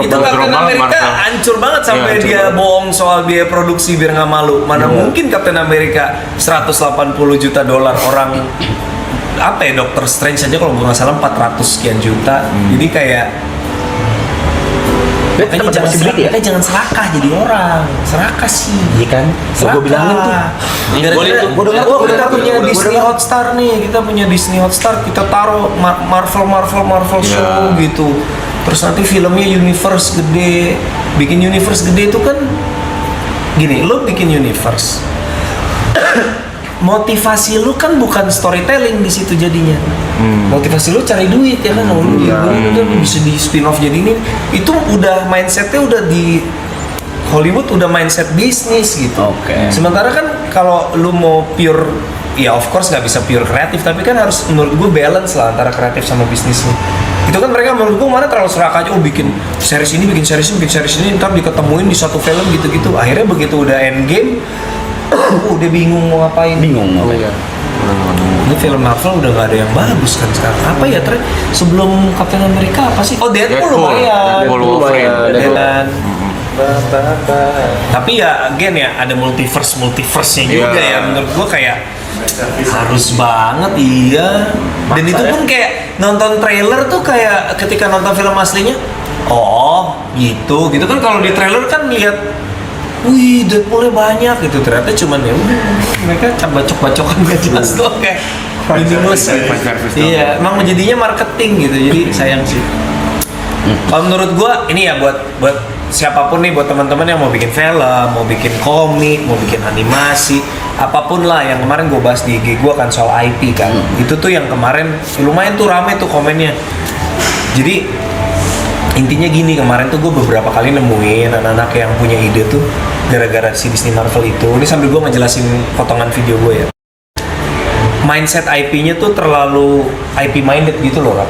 banget. Captain America hancur banget sampai dia bohong soal biaya produksi biar nggak malu. Mana mungkin Captain America 180 juta dolar, orang apa ya, Doctor Strange aja kalau gue nggak salah 400 sekian juta. Jadi kayak makanya jangan serakah jadi orang. Serakah sih. Iya kan? Gue bilangin tuh. Kita punya Disney Hotstar nih, kita punya Disney Hotstar, kita taruh Marvel show gitu. Terus nanti filmnya universe gede, bikin universe gede itu kan gini, lo bikin universe. Motivasi lu kan bukan storytelling di situ jadinya. Motivasi lu cari duit ya kan, lu bisa di spin off jadi ini. Itu udah mindsetnya udah di Hollywood, udah mindset bisnis gitu. Oke. Sementara kan kalau lu mau pure, ya of course nggak bisa pure kreatif, tapi kan harus menurut gue balance lah antara kreatif sama bisnisnya. Itu kan mereka menurut gue mana terlalu serakah aja, bikin series ini, ntar diketemuin di satu film gitu-gitu. Akhirnya begitu udah end game, udah bingung mau ngapain. Ini film Marvel udah nggak ada yang bagus kan sekarang. Apa ya sebelum Captain America apa sih? Oh Deadpool lumayan. Tapi ya again ya ada multiverse-nya juga ya menurut gua kayak Harus banget, iya. Dan itu pun kayak nonton trailer tuh kayak ketika nonton film aslinya, oh gitu kan kalau di trailer kan lihat, wih Deadpoolnya banyak gitu, ternyata cuman ya udah mereka bacok-bacokan gak jelas doang kayak meaningless gitu. Iya, emang jadinya marketing gitu, jadi sayang sih. Kalau menurut gua ini ya buat siapapun nih, buat teman-teman yang mau bikin film, mau bikin komik, mau bikin animasi, apapun lah yang kemarin gue bahas di IG gue kan soal IP kan. Itu tuh yang kemarin lumayan tuh rame tuh komennya. Jadi intinya gini, kemarin tuh gue beberapa kali nemuin anak-anak yang punya ide tuh gara-gara si Disney Marvel itu. Ini sambil gue ngejelasin potongan video gue ya. Mindset IP-nya tuh terlalu IP minded gitu loh kan.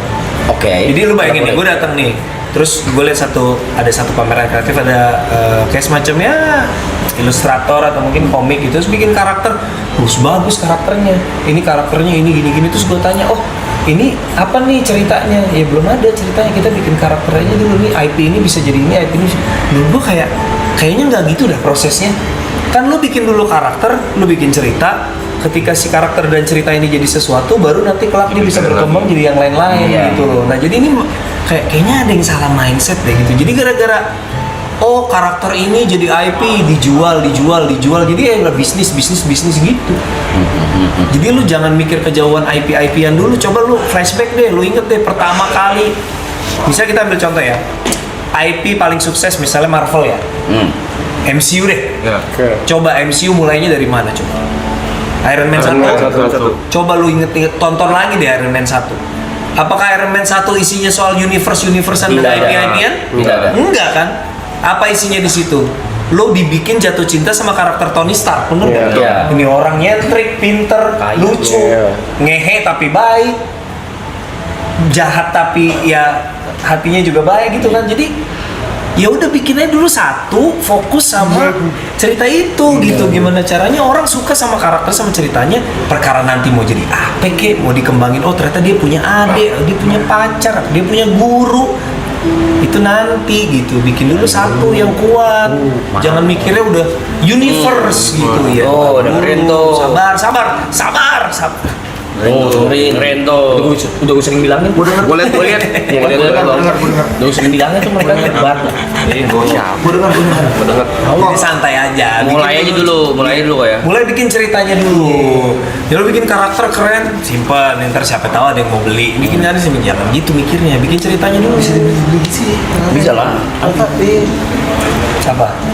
Oke. Jadi lu bayangin nih, gue datang nih, terus gue lihat ada satu pameran kreatif, ada kayak semacamnya ilustrator atau mungkin komik gitu, terus bikin karakter, bagus karakternya, ini karakternya ini gini-gini, terus gue tanya, oh ini apa nih ceritanya? Ya belum ada ceritanya, kita bikin karakter aja dulu nih, IP ini bisa jadi ini, IP ini. Menurut gue kayaknya nggak gitu dah prosesnya. Kan lu bikin dulu karakter, lu bikin cerita, ketika si karakter dan cerita ini jadi sesuatu, baru nanti kelak dia bisa berkembang jadi yang lain-lain gitu loh. Nah jadi ini kayaknya ada yang salah mindset deh gitu. Jadi gara-gara oh karakter ini jadi IP dijual, jadi ya bisnis gitu. Jadi lu jangan mikir kejauhan IP-IP-an dulu, coba lu flashback deh, lu inget deh pertama kali. Misalnya kita ambil contoh ya, IP paling sukses misalnya Marvel ya, MCU deh. Coba MCU mulainya dari mana coba? Iron Man 1. Coba lu inget-inget, tonton lagi deh Iron Man 1. Apakah Iron Man 1 isinya soal universe-an dan IP-IP-an? Enggak kan? Apa isinya di situ? Lo dibikin jatuh cinta sama karakter Tony Stark, bener nggak? Ini orang nyentrik, pinter, lucu, ngehe tapi baik, jahat tapi ya hatinya juga baik gitu kan. Jadi ya udah bikin aja dulu satu, fokus sama cerita itu gitu. Gimana caranya orang suka sama karakter sama ceritanya, perkara nanti mau jadi apa kek, mau dikembangin, oh ternyata dia punya adik, dia punya pacar, dia punya guru, itu nanti gitu. Bikin dulu satu yang kuat, jangan mikirnya udah universe gitu ya. Oh dengerin tuh, sabar. keren tuh. Udah gue sering bilangin. Gue liat. Udah gue sering bilangin tuh mereka hebat. Gue denger. Jadi santai aja. Mulai aja dulu kok ya. Mulai bikin ceritanya dulu. Ya lu bikin karakter keren, simpan. Ntar siapa tahu ada yang mau beli. Bikin aja sih, jangan gitu mikirnya. Bikin ceritanya dulu, bisa dibeli sih. Bisa lah. Apa?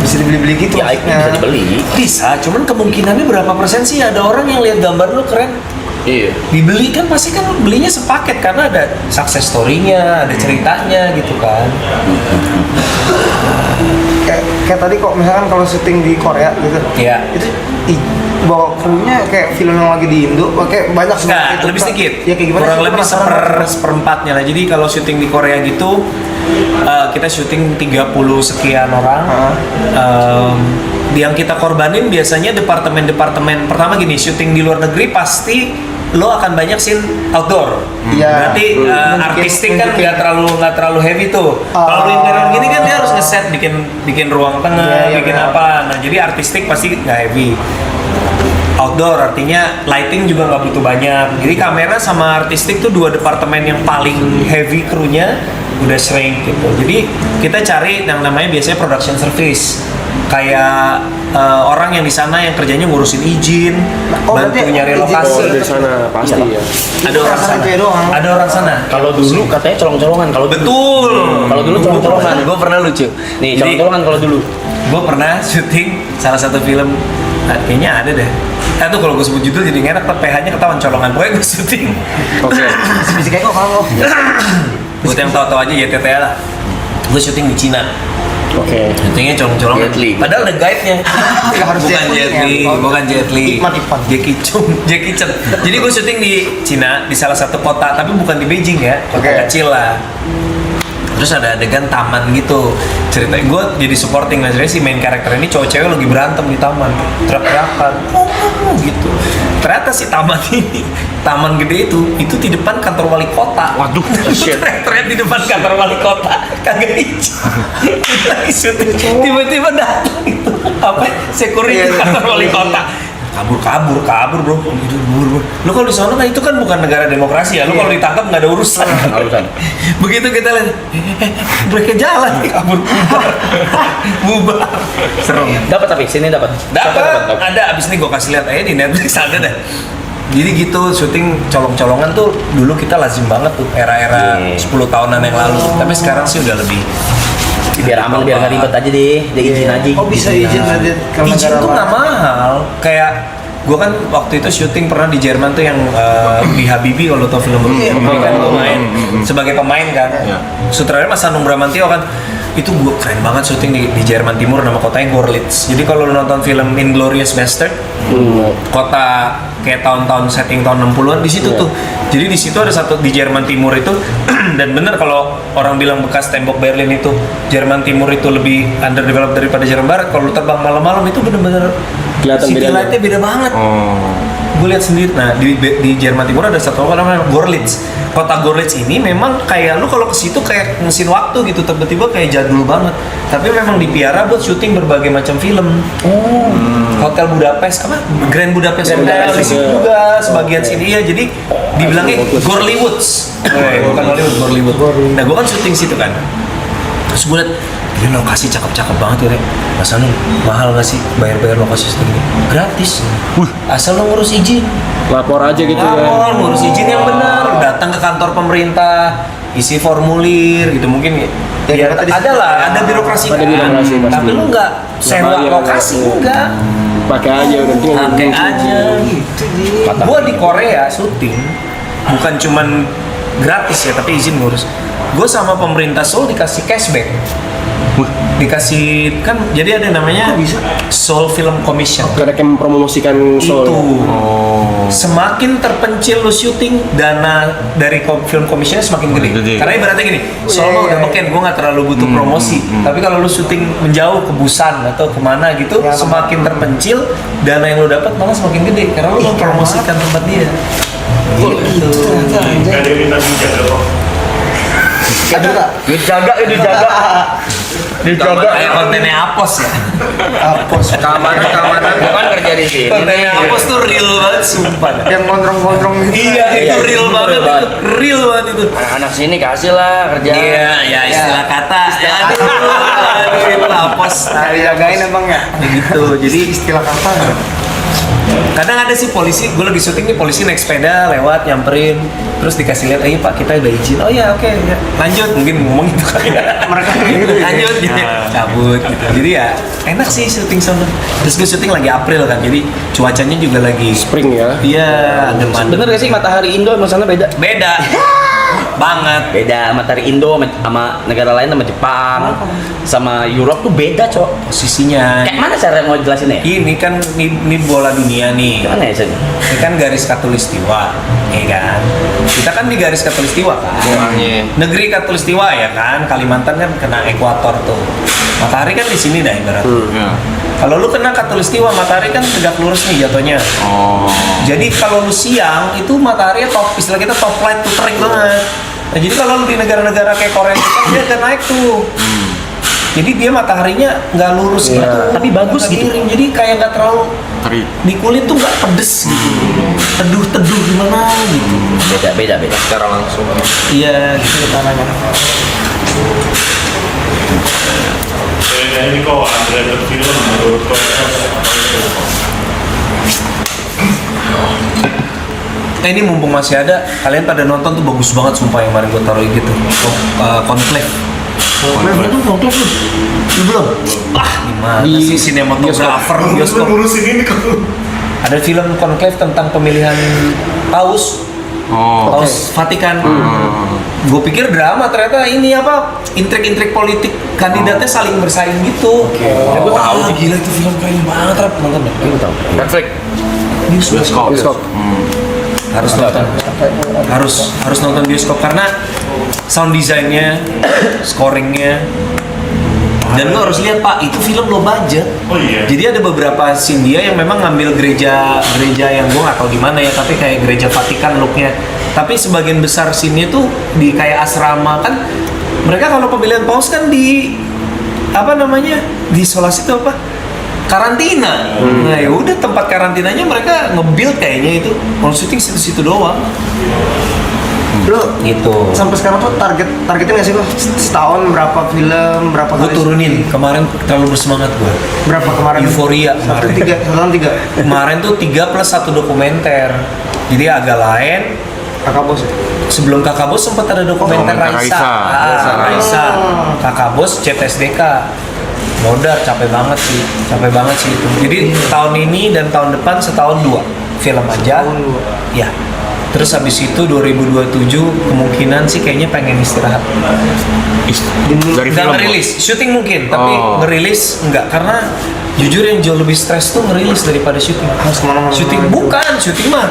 Bisa dibeli gitu. Ya IP bisa dibeli. Bisa, cuman kemungkinannya berapa persen sih ada orang yang lihat gambar lu keren? Iya. Dibeli kan pasti kan belinya sepaket karena ada success story-nya, ada ceritanya gitu kan. Kayak tadi kok misalkan kalau syuting di Korea gitu. Iya. Itu bawa krunya kayak film yang lagi di Indo, kayak banyak Nggak, lebih sedikit. Ya kayak gimana? Kurang lebih seperempatnya lah. Jadi kalau syuting di Korea gitu, kita syuting 30 sekian orang. Yang kita korbanin biasanya departemen-departemen. Pertama gini, syuting di luar negeri pasti lo akan banyak scene outdoor. Iya. Berarti artistik kan nggak terlalu heavy tuh. Kalau lo interior gini kan dia harus ngeset, bikin ruang tengah, bikin apa. Nah jadi artistik pasti nggak heavy. Outdoor artinya lighting juga nggak butuh banyak. Jadi kamera sama artistik tuh dua departemen yang paling heavy krunya udah shrink gitu. Jadi kita cari yang namanya biasanya production service. Kayak orang yang di sana yang kerjanya ngurusin izin, bantu nyari lokasi. Di sana pasti ya. Ada orang sana. Ada orang sana. Kalau dulu katanya colong-colongan. Kalau betul. Kalau dulu colong-colongan. Gue pernah lucu. Nih colong-colongan kalau dulu. Gue pernah syuting salah satu film, kayaknya ada deh. Tuh kalau gue sebut judul jadi nggak enak, PH-nya ketahuan colongan. Pokoknya gue syuting. Oke. Bisa kayak kok kalau. Buat yang tahu-tahu aja YTT lah. Gue syuting di Cina. Oke. Syutingnya colong-colongan. Padahal ada guide-nya. Bukan Jet Li. Jackie Chan. Jadi gue syuting di Cina di salah satu kota, tapi bukan di Beijing ya, kota kecil lah. Terus ada adegan taman gitu. Ceritanya gue jadi supporting lah. Jadi si main karakter ini cowok-cewek lagi berantem di taman, teriak-teriakan, gitu. Ternyata si taman ini, taman gede itu di depan kantor wali kota. Waduh, teriak-teriak di depan kantor wali kota, kagak hijau. Lagi syuting, tiba-tiba datang itu apa? Security kantor wali kota. kabur bro, gitu buru. Lu kalau di sana kan itu kan bukan negara demokrasi ya, lu kalau ditangkap nggak ada urusan. Begitu kita lihat, mereka jalan kabur bubar. Serem. Dapat tapi sini dapat. Ada abis ini gue kasih lihat aja di Netflix ada deh. Jadi gitu syuting colong-colongan tuh dulu kita lazim banget tuh era-era 10 tahunan yang lalu. Tapi sekarang sih udah lebih biar aman, biar nggak ribet aja deh, izin aja. Oh bisa izin aja. Izin tuh nggak mahal. Kayak gue kan waktu itu syuting pernah di Jerman tuh yang di Habibie, kalau tau film kan gue main sebagai pemain kan. Sutradara Mas Hanung Bramantio kan. Itu gue keren banget syuting di Jerman Timur, nama kotanya Gorlitz. Jadi kalau lu nonton film Inglourious Bastard, kota kayak tahun-tahun setting tahun 60-an di situ tuh. Jadi di situ ada satu di Jerman Timur itu dan bener kalau orang bilang bekas tembok Berlin itu Jerman Timur itu lebih underdeveloped daripada Jerman Barat. Kalau lu terbang malam-malam itu bener-bener city light-nya beda banget. Gue lihat sendiri. Nah di Jerman Timur ada satu kota namanya Gorlitz. Kota Gorlitz ini memang kayak lu kalau ke situ kayak mesin waktu gitu, tiba-tiba kayak jadul banget. Tapi memang dipiara buat syuting berbagai macam film. Hotel Budapest apa? Grand Budapest Hotel di situ juga sebagian sini ya. Jadi dibilangnya Gorlywoods. Bukan Hollywood, Gorlywoods. Nah gue kan syuting situ kan. Terus gue liat ini lokasi cakep-cakep banget ya, Mas Anu, mahal gak sih bayar-bayar lokasi setinggi? Gratis. Asal lo ngurus izin. Lapor aja gitu Lapor, ngurus izin yang benar, datang ke kantor pemerintah, isi formulir gitu mungkin ya ada birokrasi kan. Tapi lu nggak sewa lokasi enggak. Pakai aja pakai aja gitu. Gua di Korea syuting bukan cuman gratis ya, tapi izin ngurus. Gue sama pemerintah Seoul dikasih cashback. Dikasih kan, jadi ada namanya Seoul Film Commission. Karena yang mempromosikan Seoul. Itu semakin terpencil lu syuting, dana dari film commission semakin gede. Karena ibaratnya gini, Seoul mah udah beken, gue nggak terlalu butuh promosi. Tapi kalau lu syuting menjauh ke Busan atau kemana gitu, semakin terpencil, dana yang lu dapat malah semakin gede. Karena lu mempromosikan tempat dia. Gitu. Gak ada yang minta dijaga kok. Ada nggak? Dijaga kayak kontennya Apos ya. Apos. Keamanan gua kan kerja di sini. Kontennya Apos tuh real banget sumpah. Yang gondrong-gondrong gitu. Iya, itu real banget itu. Real banget itu. Anak-anak sini kasih lah kerja. Iya, ya istilah kata. Itu Apos. Jagain abang ya. Gitu. Jadi Istilah kata. kadang ada sih polisi, gue lagi syuting nih, polisi naik sepeda lewat nyamperin, terus dikasih lihat, ayo pak kita udah izin, oh ya oke, ya. Lanjut, mungkin ngomong gitu kan. Mereka gitu, lanjut gitu, cabut gitu. Jadi ya enak sih syuting sana. Terus gue syuting lagi April kan, jadi cuacanya juga lagi spring ya. Iya, depan. Bener gak sih matahari Indo sama sana beda? Beda. Banget. Beda matahari Indo sama negara lain, sama Jepang, sama Europe tuh beda, Cok. Posisinya. Kayak mana cara mau jelasinnya? Ini kan ini bola dunia nih. Gimana ya, Sen? Ini kan garis khatulistiwa, ya kan? Kita kan di garis khatulistiwa kan? Negeri khatulistiwa ya kan? Kalimantan kan kena ekuator tuh. Matahari kan di sini dah ibaratnya. Kalau lu kena khatulistiwa, matahari kan tegak lurus nih jatuhnya. Jadi kalau lu siang itu matahari top, istilah kita top light tuh terik banget. Nah, jadi kalau lu di negara-negara kayak Korea dia akan naik tuh. Jadi dia mataharinya nggak lurus gitu, tapi bagus gitu. Miring. Jadi kayak nggak terlalu di kulit tuh nggak pedes gitu, teduh gimana gitu. Beda secara langsung. Iya, gitu caranya. Ini kok underrated film menurut kau ini mumpung masih ada, kalian pada nonton tuh bagus banget sumpah yang kemarin gue taruh gitu. Conclave. Conclave lu belum? Gimana sih sinematografer bioskop? ngurusin ini kok. Ada film Conclave tentang pemilihan Paus. Paus Vatikan. Gue pikir drama, ternyata ini apa? Intrik-intrik politik kandidatnya saling bersaing gitu. Ya gue tahu. Gila itu film keren banget, Rap. Nonton deh. Gue tahu. Netflix. Bioskop. Harus nonton. Harus nonton bioskop karena sound desainnya, scoringnya. Dan lo harus lihat Pak, itu film low budget. Oh iya. Jadi ada beberapa scene dia yang memang ngambil gereja yang gue nggak tahu di mana ya, tapi kayak gereja Vatikan looknya. Tapi sebagian besar scene-nya tuh di kayak asrama kan. Mereka kalau pemilihan paus kan di apa namanya, di isolasi itu apa? karantina. Nah ya udah tempat karantinanya mereka nge-build kayaknya itu mau syuting situ-situ doang. Lu Gitu. sampai sekarang tuh targetin nggak sih lo? Setahun berapa film, berapa Gue kali? turunin kemarin terlalu bersemangat gue. Berapa kemarin? Euforia kemarin. Setahun tiga. Kemarin tuh 3 plus 1 dokumenter. Jadi agak lain. Kakak bos ya? Sebelum Kakak Bos sempat ada dokumenter Dokumenter Raisa. Raisa. Kakak Bos CTSDK. Modar capek banget sih itu. Jadi tahun ini dan tahun depan setahun 2 film aja. Tahun 2. Ya. Terus habis itu 2027 kemungkinan sih kayaknya pengen istirahat. Dari Nggak film. ngerilis, syuting mungkin, tapi ngerilis enggak karena jujur yang jauh lebih stres tuh ngerilis daripada syuting. Harus kemana-mana. Syuting bukan, syuting mah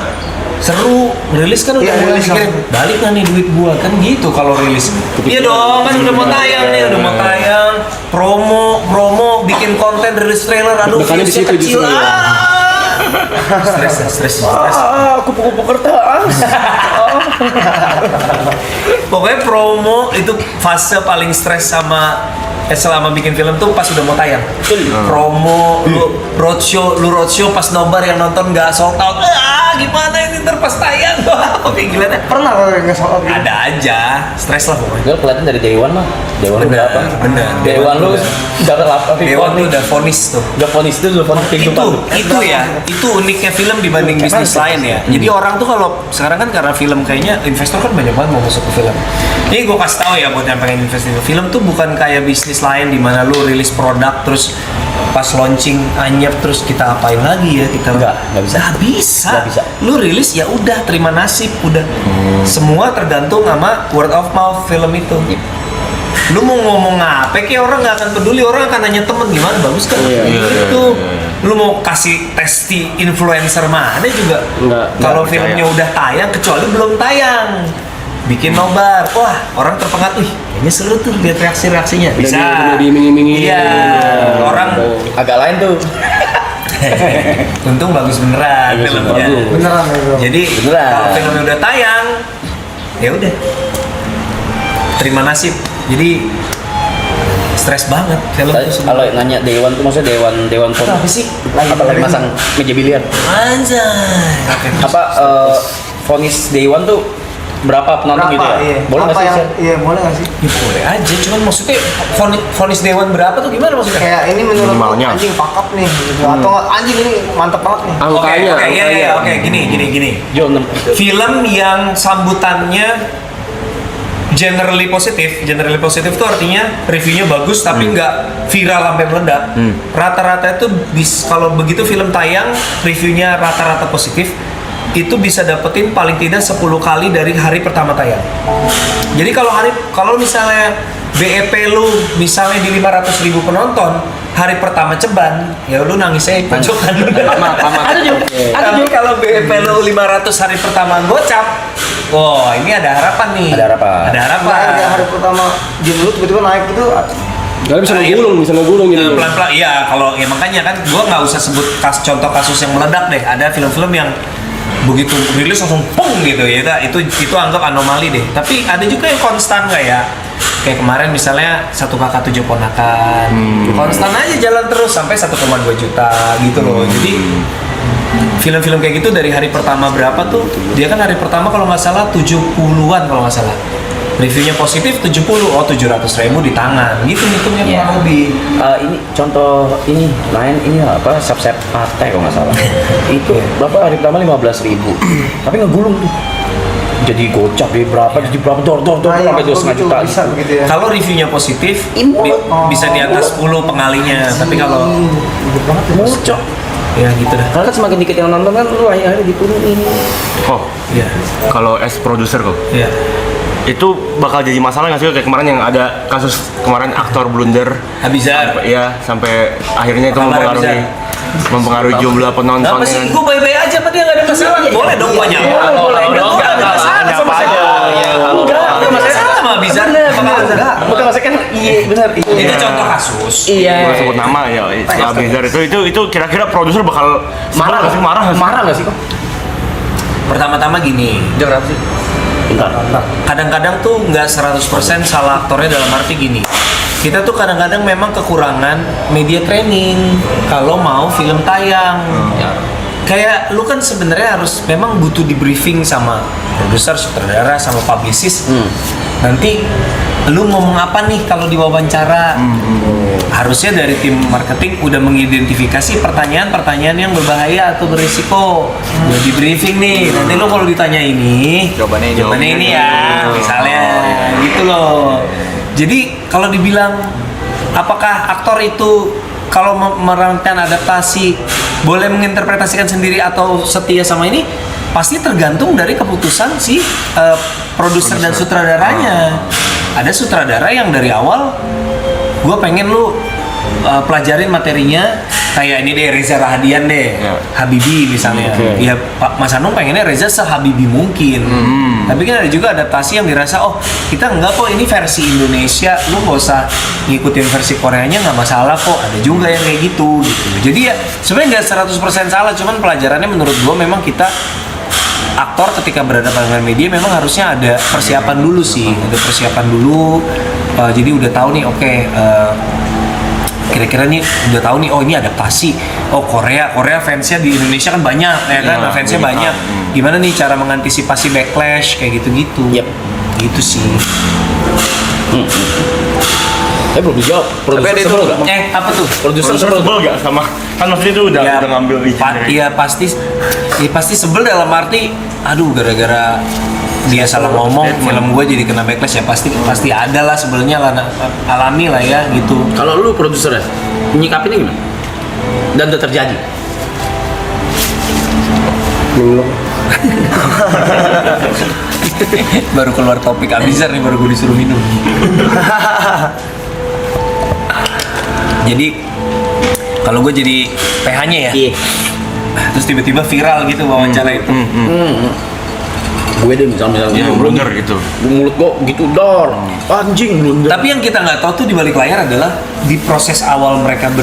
seru, rilis kan udah Iya, mulai rilis pikirin, langsung. balik nggak nih duit gua kan gitu kalau rilis. Iya dong, kan udah mau tayang nih, udah mau tayang, promo, bikin konten, rilis trailer, aduh Dekannya di viewsnya situ kecil, justru ya. stres. Kupu-kupu kertas. Pokoknya promo itu fase paling stres selama bikin film tuh pas udah mau tayang. Promo, lu roadshow pas nobar yang nonton nggak sold out. Gimana ini ntar pas tayang? Oke gila deh. Pernah kalau nggak soal gitu? Ada aja, stres lah pokoknya. Gue kelihatan dari Day One mah. Day One Bener, berapa? bener. Day One lu udah kelapa. Dewan tuh udah vonis tuh. Udah vonis itu udah vonis kehidupan. Itu uniknya film dibanding bisnis lain ya. Jadi orang tuh kalau sekarang kan karena film kayaknya investor kan banyak banget mau masuk ke film. Ini gue kasih tahu ya buat yang pengen invest di film tuh bukan kayak bisnis lain di mana lu rilis produk terus pas launching anyep terus kita apain lagi ya kita Nggak bisa. Nggak bisa. Nggak bisa. Lu rilis ya udah terima nasib udah. Semua tergantung sama word of mouth film itu. Lu mau ngomong apa kayak orang nggak akan peduli, orang akan nanya temen gimana bagus kan itu. Lu mau kasih testi influencer mana juga kalau nggak filmnya percaya. udah tayang kecuali belum tayang bikin nobar, wah orang terpengaruh, kayaknya seru tuh lihat reaksinya bisa. Udah diiming-imingin. Iya, orang Agak lain tuh. untung bagus beneran filmnya. Beneran ya bro? Jadi Beneran. kalau filmnya udah tayang, ya udah terima nasib. Jadi stres banget film Tadi itu. kalau nanya Day One tuh maksudnya Dewan Pon. Apa sih? Apa lagi masang meja biliar? Anjay. Oke. Apa vonis Day One tuh berapa penonton gitu ya? Iya. Boleh nggak Apa sih? yang, Sir? iya boleh nggak sih? Ya boleh aja, cuman maksudnya vonis Dewan berapa tuh gimana maksudnya? Kayak ini menurut lu Minimalnya. anjing pakap nih gitu. Atau nggak, anjing ini mantep banget nih. Angkanya. Oke, gini. Jo, Film yang sambutannya generally positif tuh artinya reviewnya bagus tapi nggak viral sampai meledak. Rata-rata itu kalau begitu film tayang reviewnya rata-rata positif itu bisa dapetin paling tidak 10 kali dari hari pertama tayang. Jadi kalau misalnya BEP lu misalnya di 500.000 penonton, hari pertama ceban, ya lu nangis aja pojokan. ada juga. Tapi kalau BEP lu 500 hari pertama gocap, wah ini ada harapan nih. Ada harapan. Ada harapan. Nah, hari pertama game lu tiba-tiba naik gitu. Gak bisa ngegulung gitu. Pelan-pelan, iya kalau ya makanya kan gua nggak usah sebut contoh kasus yang meledak deh. Ada film-film yang begitu rilis langsung pung gitu ya, itu anggap anomali deh. Tapi ada juga yang konstan kayak kemarin misalnya 1 Kakak 7 Ponakan, konstan aja jalan terus sampai 1,2 juta gitu loh. Jadi film-film kayak gitu dari hari pertama berapa tuh, dia kan hari pertama kalau nggak salah 70-an kalau nggak salah, reviewnya positif 70, 700.000 di tangan gitu hitungnya kurang lebih. Ini contoh ini lain ini apa subset partai kalau nggak salah. Itu berapa hari pertama 15.000. Tapi ngegulung tuh. Jadi gocap di berapa, jadi berapa dor sampai 2,5 juta. Bisa begitu ya. Kalau reviewnya positif bisa di atas 10 pengalinya, tapi kalau Mucok. ya gitu dah. Karena kan semakin dikit yang nonton kan lu akhirnya diturunin. Oh, Iya. kalau as produser kok, Iya. itu bakal jadi masalah nggak sih kayak kemarin yang ada kasus kemarin aktor blunder Habizar. ya sampai akhirnya itu Kabar mempengaruhi jumlah penonton. Nah, masih gue baik-baik aja sama dia nggak ada masalah. Boleh dong gue nyapa. Boleh Nggak ada masalah sama aja. Enggak ada masalah sama Habizar. Bukan maksudnya kan iya benar. Itu contoh kasus. Iya. Gue sebut nama ya, Abizar itu kira-kira produser bakal Marah nggak sih? Marah nggak sih kok? Pertama-tama gini, Jangan apa sih? Bentar. kadang-kadang tuh nggak 100% salah aktornya dalam arti gini. kita tuh kadang-kadang memang kekurangan media training kalau mau film tayang. Kayak lu kan sebenarnya harus memang butuh di briefing sama produser, sutradara, sama publicist. Nanti lu ngomong apa nih kalau diwawancara? Harusnya dari tim marketing udah mengidentifikasi pertanyaan-pertanyaan yang berbahaya atau berisiko. Udah di briefing nih. Nanti lu kalau ditanya ini, jawabannya ini ya, misalnya gitu loh. Jadi kalau dibilang apakah aktor itu kalau memerankan adaptasi boleh menginterpretasikan sendiri atau setia sama ini, pasti tergantung dari keputusan si produser dan sutradaranya. Ada sutradara yang dari awal gue pengen lu pelajarin materinya kayak ini deh, Reza Rahadian deh, Habibie misalnya. Ya Pak Mas Anung pengennya Reza sehabibi mungkin. Tapi kan ada juga adaptasi yang dirasa oh kita enggak kok, ini versi Indonesia, lu nggak usah ngikutin versi Koreanya, nggak masalah kok. Ada juga yang kayak gitu. Jadi ya sebenarnya nggak 100% salah, cuman pelajarannya menurut gue memang kita aktor ketika berhadapan dengan media memang harusnya ada persiapan dulu sih, ada persiapan dulu. Jadi udah tahu nih, oke, kira-kira nih udah tahu nih, oh ini adaptasi, oh Korea fansnya di Indonesia kan banyak ya kan, fansnya banyak. Gimana nih cara mengantisipasi backlash kayak gitu-gitu. Gitu sih. Belum dijawab. Produser sebel nggak? Apa tuh? Produser sebel nggak sama? Kan maksudnya itu udah ngambil izin dari. Iya pasti sebel dalam arti, aduh gara-gara dia salah ngomong, film gue jadi kena backlash ya, pasti ada lah sebelnya lah, alami lah ya gitu. Kalau lu produsernya, nyikapinnya gimana? Dan udah terjadi? Baru keluar topik Abizar nih, baru gue disuruh minum. Jadi kalau gue jadi PH-nya ya, terus tiba-tiba viral gitu wawancara itu. Gue deh misalnya blunder gitu. Mulut gue gitu dor, anjing blunder. Tapi yang kita nggak tahu tuh di balik layar adalah di proses awal mereka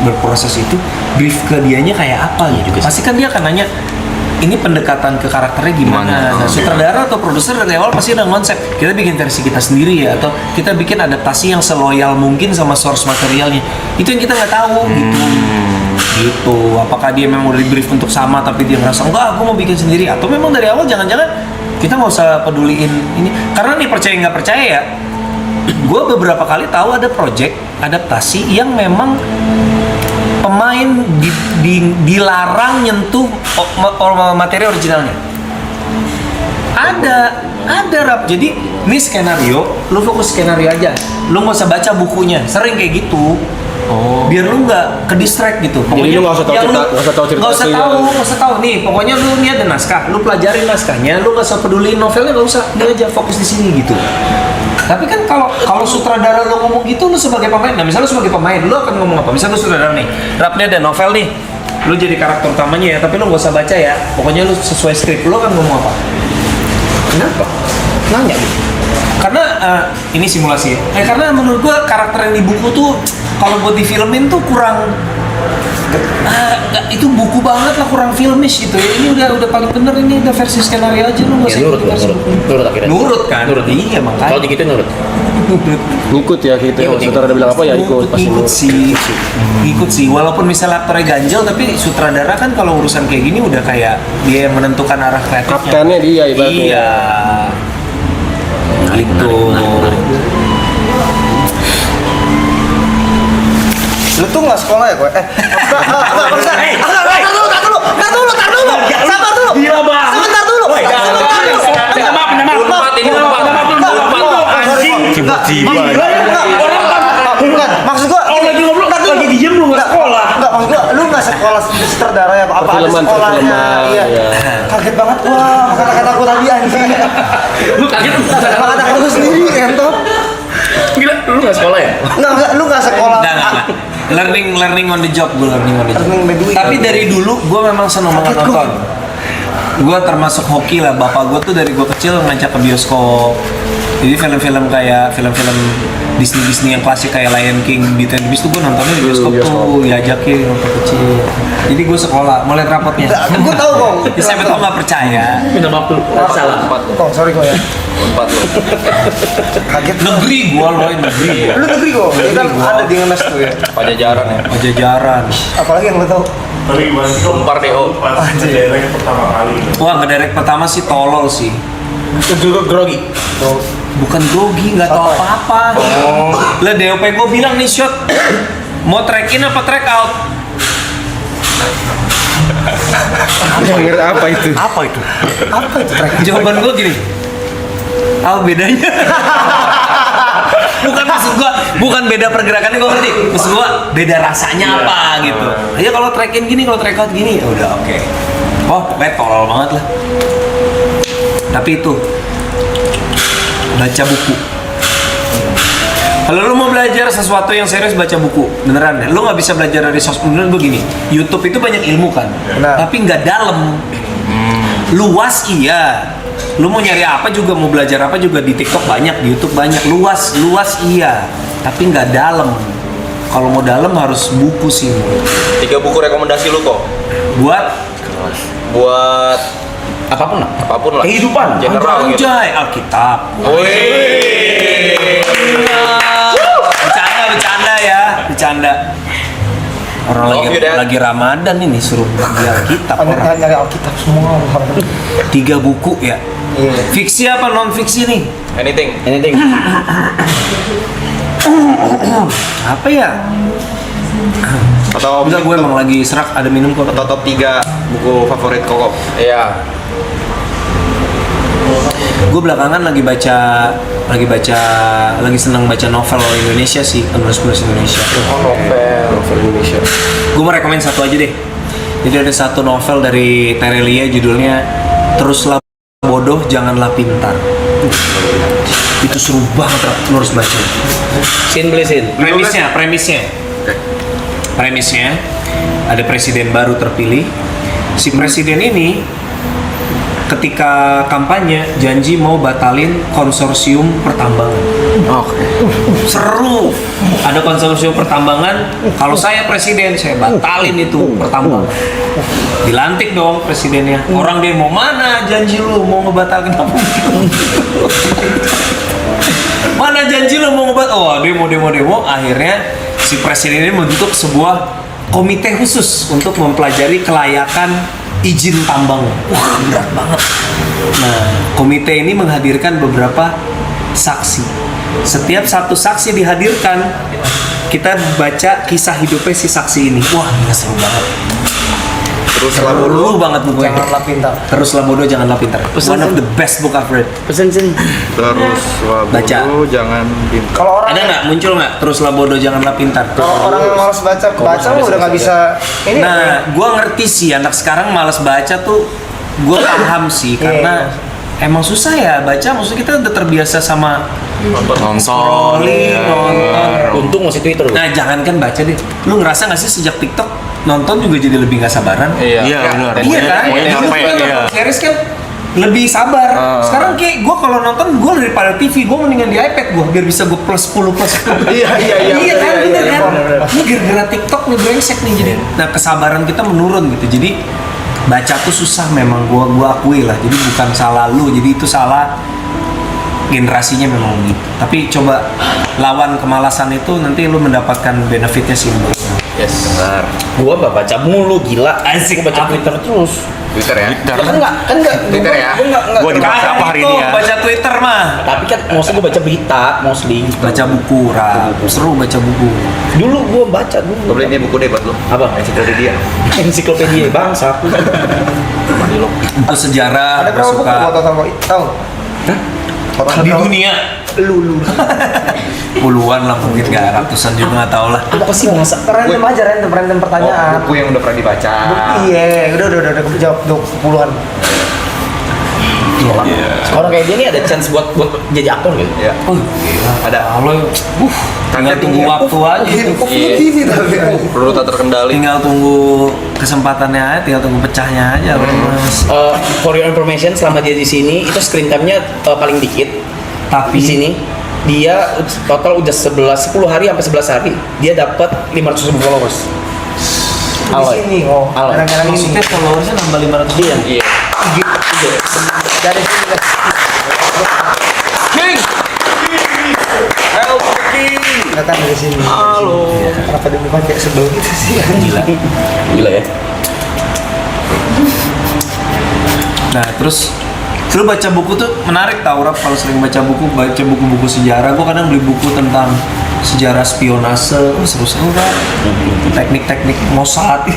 berproses itu, brief ke dianya kayak apa gitu. Pasti kan dia akan nanya, ini pendekatan ke karakternya gimana? Nah, sutradara atau produser dari awal pasti udah konsep, kita bikin versi kita sendiri ya, atau kita bikin adaptasi yang seloyal mungkin sama source materialnya. Itu yang kita nggak tahu gitu. Apakah dia memang udah di brief untuk sama tapi dia ngerasa enggak, aku mau bikin sendiri, atau memang dari awal jangan-jangan kita nggak usah peduliin ini. Karena nih percaya nggak percaya ya, gue beberapa kali tahu ada project adaptasi yang memang pemain dilarang nyentuh materi originalnya. Ada rap. Jadi ini skenario, lu fokus skenario aja. Lu nggak usah baca bukunya. Sering kayak gitu. Biar lu nggak ke distract gitu. Pokoknya jadi lu nggak usah tahu cerita, nggak usah tahu nih. Pokoknya lu nih ada naskah, lu pelajarin naskahnya. Lu nggak usah peduliin novelnya, nggak usah. Dia aja fokus di sini gitu. Tapi kan kalau sutradara lo ngomong gitu, lu sebagai pemain, nah misalnya lu sebagai pemain, lu akan ngomong apa? Misalnya lu sutradara nih, rapnya ada novel nih, lu jadi karakter utamanya ya, tapi lu nggak usah baca ya, pokoknya lu sesuai skrip, lu akan ngomong apa? Kenapa? Nanya gitu. Karena ini simulasi ya. Karena menurut gua karakter yang di buku tuh kalau buat difilmin tuh kurang, itu buku banget lah, kurang filmish gitu ya. Ini udah paling bener, ini udah versi skenario aja, lu nggak usah nurut akhirnya. Nurut kan? Iya makanya. Kalau digituin nurut. Ngikut ya gitu. Sutradara bilang apa ya ikut. Pasti Ngikut sih. Walaupun misalnya aktornya ganjel, tapi sutradara kan kalau urusan kayak gini udah kayak dia yang menentukan arah kreatifnya. Kaptennya dia ibaratnya. Iya. Gitu. Lu tuh nggak sekolah ya, gue? Tar dulu. Sabar dulu. Gila banget. Sebentar dulu. Bukan, maksud gua lagi ngobrol, lagi diem lu nggak sekolah. Enggak, maksud gua lu nggak sekolah sutradara ya, apa ada sekolahnya? Iya. Kaget banget gua, kata-kata gua tadi anjing. Lu kaget Kata-kata gua sendiri entot. Gila, lu nggak sekolah ya? Enggak, lu nggak sekolah. Nggak. Learning on the job, gue learning on the job. Tapi dari dulu gue memang seneng banget nonton. Gue termasuk hoki lah, bapak gue tuh dari gue kecil ngajak ke bioskop. Jadi film-film kayak film-film Disney yang klasik kayak Lion King, Beauty and the Beast tuh gue nontonnya di bioskop tuh, diajakin waktu kecil. Jadi gue sekolah, mau lihat rapotnya. Gue tahu kok. Ya, siapa tau nggak percaya. Minta maaf dulu. Salah. Kok sorry kok ya. 4 lo. Kaget. Negeri gue loh, negeri ya. Lu negeri kok. Kita kan ada di Ngenes tuh ya. Pajajaran ya. Pajajaran. Apalagi yang lu tahu. Tapi gimana sih kok Umpar deh, Om. pas ngedirect pertama kali gitu? Wah, ngedirect pertama sih tolol sih. Grogi. Bukan grogi, nggak tahu apa-apa. Lah DOP gue bilang nih shot, mau track in apa track out? Ngerti apa itu? Apa itu? Apa itu track? Jawaban gue gini, apa bedanya? Bukan maksud gue, bukan beda pergerakannya gue ngerti. Maksud gue beda rasanya apa gitu. Ya kalau track in gini, kalau track out gini, ya udah oke. Oh, pokoknya tolol banget lah. Tapi itu baca buku. Kalau lu mau belajar sesuatu yang serius, baca buku beneran ya. Lu nggak bisa belajar dari sosmed. Beneran gue gini, YouTube itu banyak ilmu kan, tapi nggak dalam. Luas iya. Lu mau nyari apa juga, mau belajar apa juga di TikTok banyak, di YouTube banyak. Luas iya, tapi nggak dalam. Kalau mau dalam harus buku sih. 3 buku rekomendasi lu kok. Buat Apapun lah. kehidupan general gitu. Anjay, Alkitab. Bercanda. Orang Love you, Dad. lagi Ramadan ini suruh beli Alkitab. Orang. Nyari Alkitab semua. 3 buku ya. Fiksi apa non fiksi nih? Anything. Apa ya? Atau Bentar, gue emang lagi serak, ada minum kok. atau top 3 buku favorit Koko. Iya. Gue belakangan lagi senang baca novel Indonesia sih, penulis Indonesia. Novel Indonesia. Gue mau rekomen satu aja deh. Jadi ada satu novel dari Terelia judulnya Teruslah Bodoh Janganlah Pintar. Itu seru banget, lu harus baca. Premisnya ada presiden baru terpilih. Si presiden ini ketika kampanye janji mau batalin konsorsium pertambangan. Seru. Ada konsorsium pertambangan. Kalau saya presiden, saya batalin itu pertambangan. Dilantik dong presidennya. Orang demo, mana janji lu mau ngebatalin apa? Mana janji lu mau ngebatalin? Oh, demo. Akhirnya si presiden ini membentuk sebuah komite khusus untuk mempelajari kelayakan izin tambang. Wah, berat banget. Nah, komite ini menghadirkan beberapa saksi. Setiap satu saksi dihadirkan, kita baca kisah hidupnya si saksi ini. Wah, ini seru banget. Teruslah bodoh. Seru banget bukunya. Janganlah pintar. Teruslah bodoh, janganlah pintar. One of the best book I've read. Pesen. Teruslah Baca. bodoh, jangan pintar. Kalau orang Ada nggak muncul nggak? Teruslah bodoh, janganlah pintar. kalau orang yang malas baca mah udah nggak bisa ini. Nah, gue ngerti sih anak sekarang malas baca tuh, gue paham sih karena emang susah ya baca. Maksudnya kita udah terbiasa sama scrolling, nonton. Untung masih Twitter. Nah, jangankan baca deh. Lu ngerasa nggak sih sejak TikTok nonton juga jadi lebih nggak sabaran? Iya. benar. Iya kan? Pokoknya Dulu apa kita ya? nonton series kan lebih sabar. Sekarang kayak gue kalau nonton gue daripada TV gue mendingan di iPad gue biar bisa gue plus 10. Iya kan, bener kan? Ini gara-gara TikTok nih brengsek nih jadi. Nah, kesabaran kita menurun gitu. Jadi baca tuh susah memang, gue akui lah. Jadi bukan salah lu, jadi itu salah generasinya memang gitu. Tapi coba lawan kemalasan itu, nanti lu mendapatkan benefitnya sih menurut gue. Yes. Benar. Gua baca mulu, gila. Asik. Gua baca Twitter terus. Twitter ya. Kan enggak. Twitter ya? Gua dibaca apa hari ini ya? Baca Twitter mah. Tapi kan mostly gua baca berita, mostly. Baca buku, seru baca buku. Dulu gua baca dulu. Gue beliin dia buku deh buat lu. Apa? Ensiklopedia. Ensiklopedia bangsa. Untuk sejarah, Ada berapa buku suka foto sama tahu? di dunia. Puluhan lah mungkin, nggak ratusan juga nggak tahu lah. Apa sih bangsa? Random pertanyaan. Buku yang udah pernah dibaca. Iya, udah jawab 20-an. Orang kayak dia nih ada chance buat jadi aktor gitu. Iya. Ada halo, tinggal tunggu waktu aja. TV tapi. Perlu tak terkendali. Tinggal tunggu kesempatannya aja, tinggal tunggu pecahnya aja, Mas. For your information, selama dia di sini itu screen time-nya paling dikit. Tapi di sini dia total udah 10 hari sampai 11 hari dia dapat 500.000 followers. Di sini, Aloy. kadang-kadang ini. maksudnya followersnya nambah 500 Iya. Iya. Dari sini guys. King. Help the king. Datang dari sini. Halo. Kenapa di depan kayak sebel gitu sih? Gila ya. Nah terus lu baca buku tuh menarik tau Rap, kalau sering baca buku-buku sejarah. Gue kadang beli buku tentang sejarah spionase, seru-seru kan, teknik-teknik Mossad.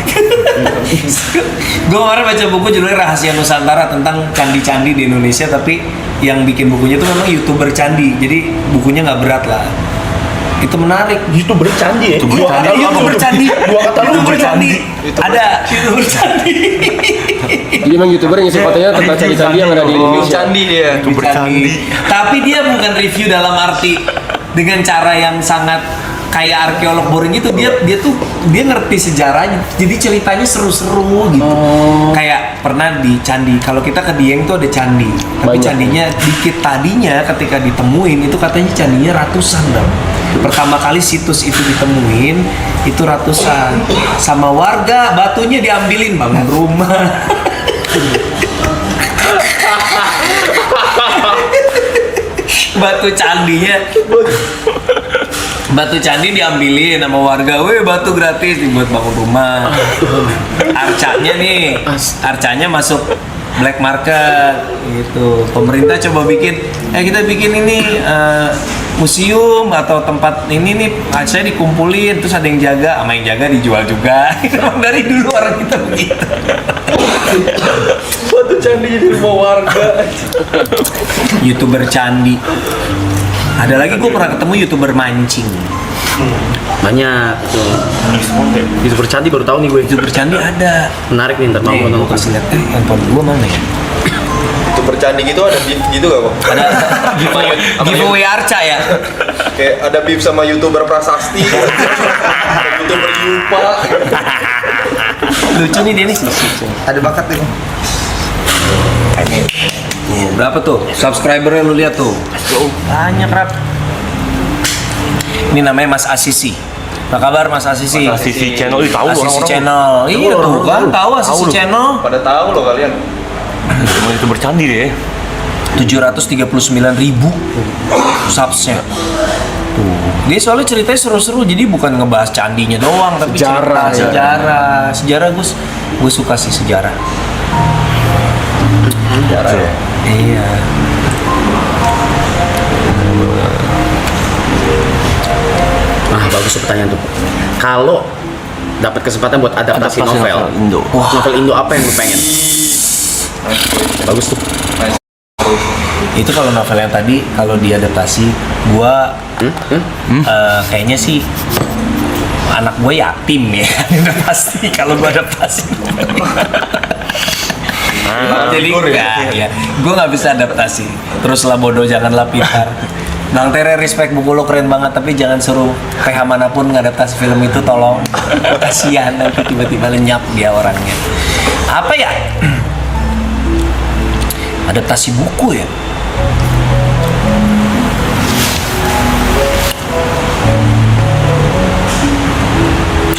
Gue kemarin baca buku judulnya Rahasia Nusantara tentang candi-candi di Indonesia, tapi yang bikin bukunya tuh memang YouTuber candi, jadi bukunya nggak berat lah. Itu menarik. YouTuber candi ya. YouTuber candi. YouTuber candi. Ada YouTuber candi. Jadi emang youtuber yang sifatnya tentang candi-candi yang ada di Indonesia. Candi dia. Candi. Tapi dia bukan review dalam arti dengan cara yang sangat kayak arkeolog boring gitu. Dia ngerti sejarahnya. Jadi ceritanya seru-seru gitu. Kayak pernah di candi. Kalau kita ke Dieng tuh ada candi. Tapi Banyak. candinya dikit, tadinya ketika ditemuin itu katanya candinya ratusan dong. Pertama kali situs itu ditemuin itu ratusan. Sama warga batunya diambilin bangun rumah. Batu candi diambilin sama warga, weh batu gratis dibuat bangun rumah. Arcanya masuk black market gitu. Pemerintah coba kita bikin ini museum atau tempat ini nih arca dikumpulin, terus ada yang jaga, sama yang jaga dijual juga. Emang dari dulu orang kita begitu. Batu candi jadi rumah warga. YouTuber candi. Ada lagi gue pernah ketemu YouTuber mancing. Banyak tuh. YouTuber candi baru tahu nih gue. YouTuber candi ada. Menarik nih, ntar mau Gue nonton. kasih lihat handphone gue mana ya? Itu bercandi gitu ada beef gitu gak kok? Ada giveaway arca ya. Kayak ada beef sama YouTuber Prasasti. YouTuber Yupa. Lucu nih dia nih. Ada bakat nih. Berapa tuh? Subscribernya lu lihat tuh. Banyak Rap. Ini namanya Mas Asisi. Apa kabar Mas Asisi? Asisi channel, tahu Asisi orang-orang. channel. Iya tuh kan, tahu Asisi channel. Pada tahu loh kalian. Cuma itu bercandi deh. 739.000 subsnya. Dia soalnya ceritanya seru-seru, jadi bukan ngebahas candinya doang, tapi Sejarah, sejarah gue suka sih sejarah. Sejarah ya. Iya. Nah, bagus tuh pertanyaan tuh. Kalau dapat kesempatan buat adaptasi novel Indo. novel Indo apa yang lu pengen? Bagus tuh. Itu kalau novel yang tadi, kalau diadaptasi, gua kayaknya sih anak gue yatim ya, udah pasti kalau gua adaptasi. Jadi ya, gue nggak bisa adaptasi. Teruslah bodoh, janganlah pintar. Bang Tere, respect, buku lo keren banget, tapi jangan suruh PH manapun ngadaptasi film itu, tolong. Kasihan nanti tiba-tiba lenyap dia orangnya. Apa ya? Adaptasi buku ya?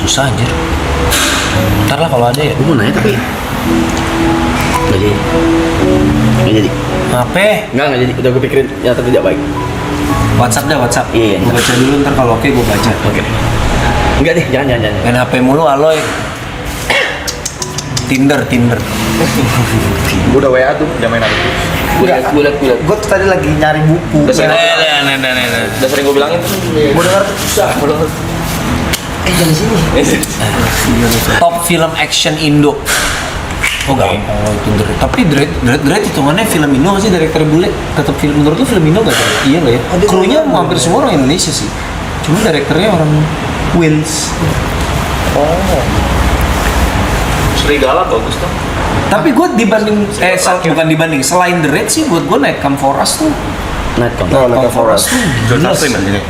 Susah anjir. Ntar lah kalau ada ya. Gue mau nanya tapi nggak jadi. Nggak jadi. Apa? Nggak jadi. Udah gue pikirin ternyata tidak baik. WhatsApp dah, WhatsApp. Iya. Gue baca dulu, ntar kalau oke gue baca. Oke. Enggak deh, jangan. Main HP mulu, Aloy. Tinder. Gue udah WA tuh, udah main apa? Gue liat. Gue tuh tadi lagi nyari buku. Udah sering, Nah. udah sering gue bilangin tuh. Gue denger tuh susah. Jangan sini. Top film action Indo. Oh enggak, itu Dread. Tapi Dread hitungannya film Indo nggak sih, direktur bule? Tetap film, menurut lu film Indo nggak? Iya nggak ya? Krunya hampir semua orang Indonesia sih. Cuma direkturnya orang Wales. Serigala bagus tuh. Tapi gue bukan dibanding, selain The Raid sih buat gue Night Come For Us tuh. Nightcom. Night Come For Us. John Taslim ini.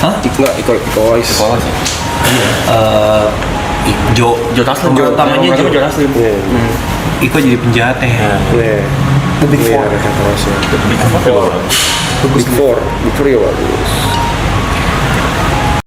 Hah? Enggak, Iko Uwais. Jo Taslim. pemeran utamanya Jo. Jo Taslim. Iko jadi penjahat ya. Iya. The Big Four. Night Come For Us ya. Big Four ya bagus.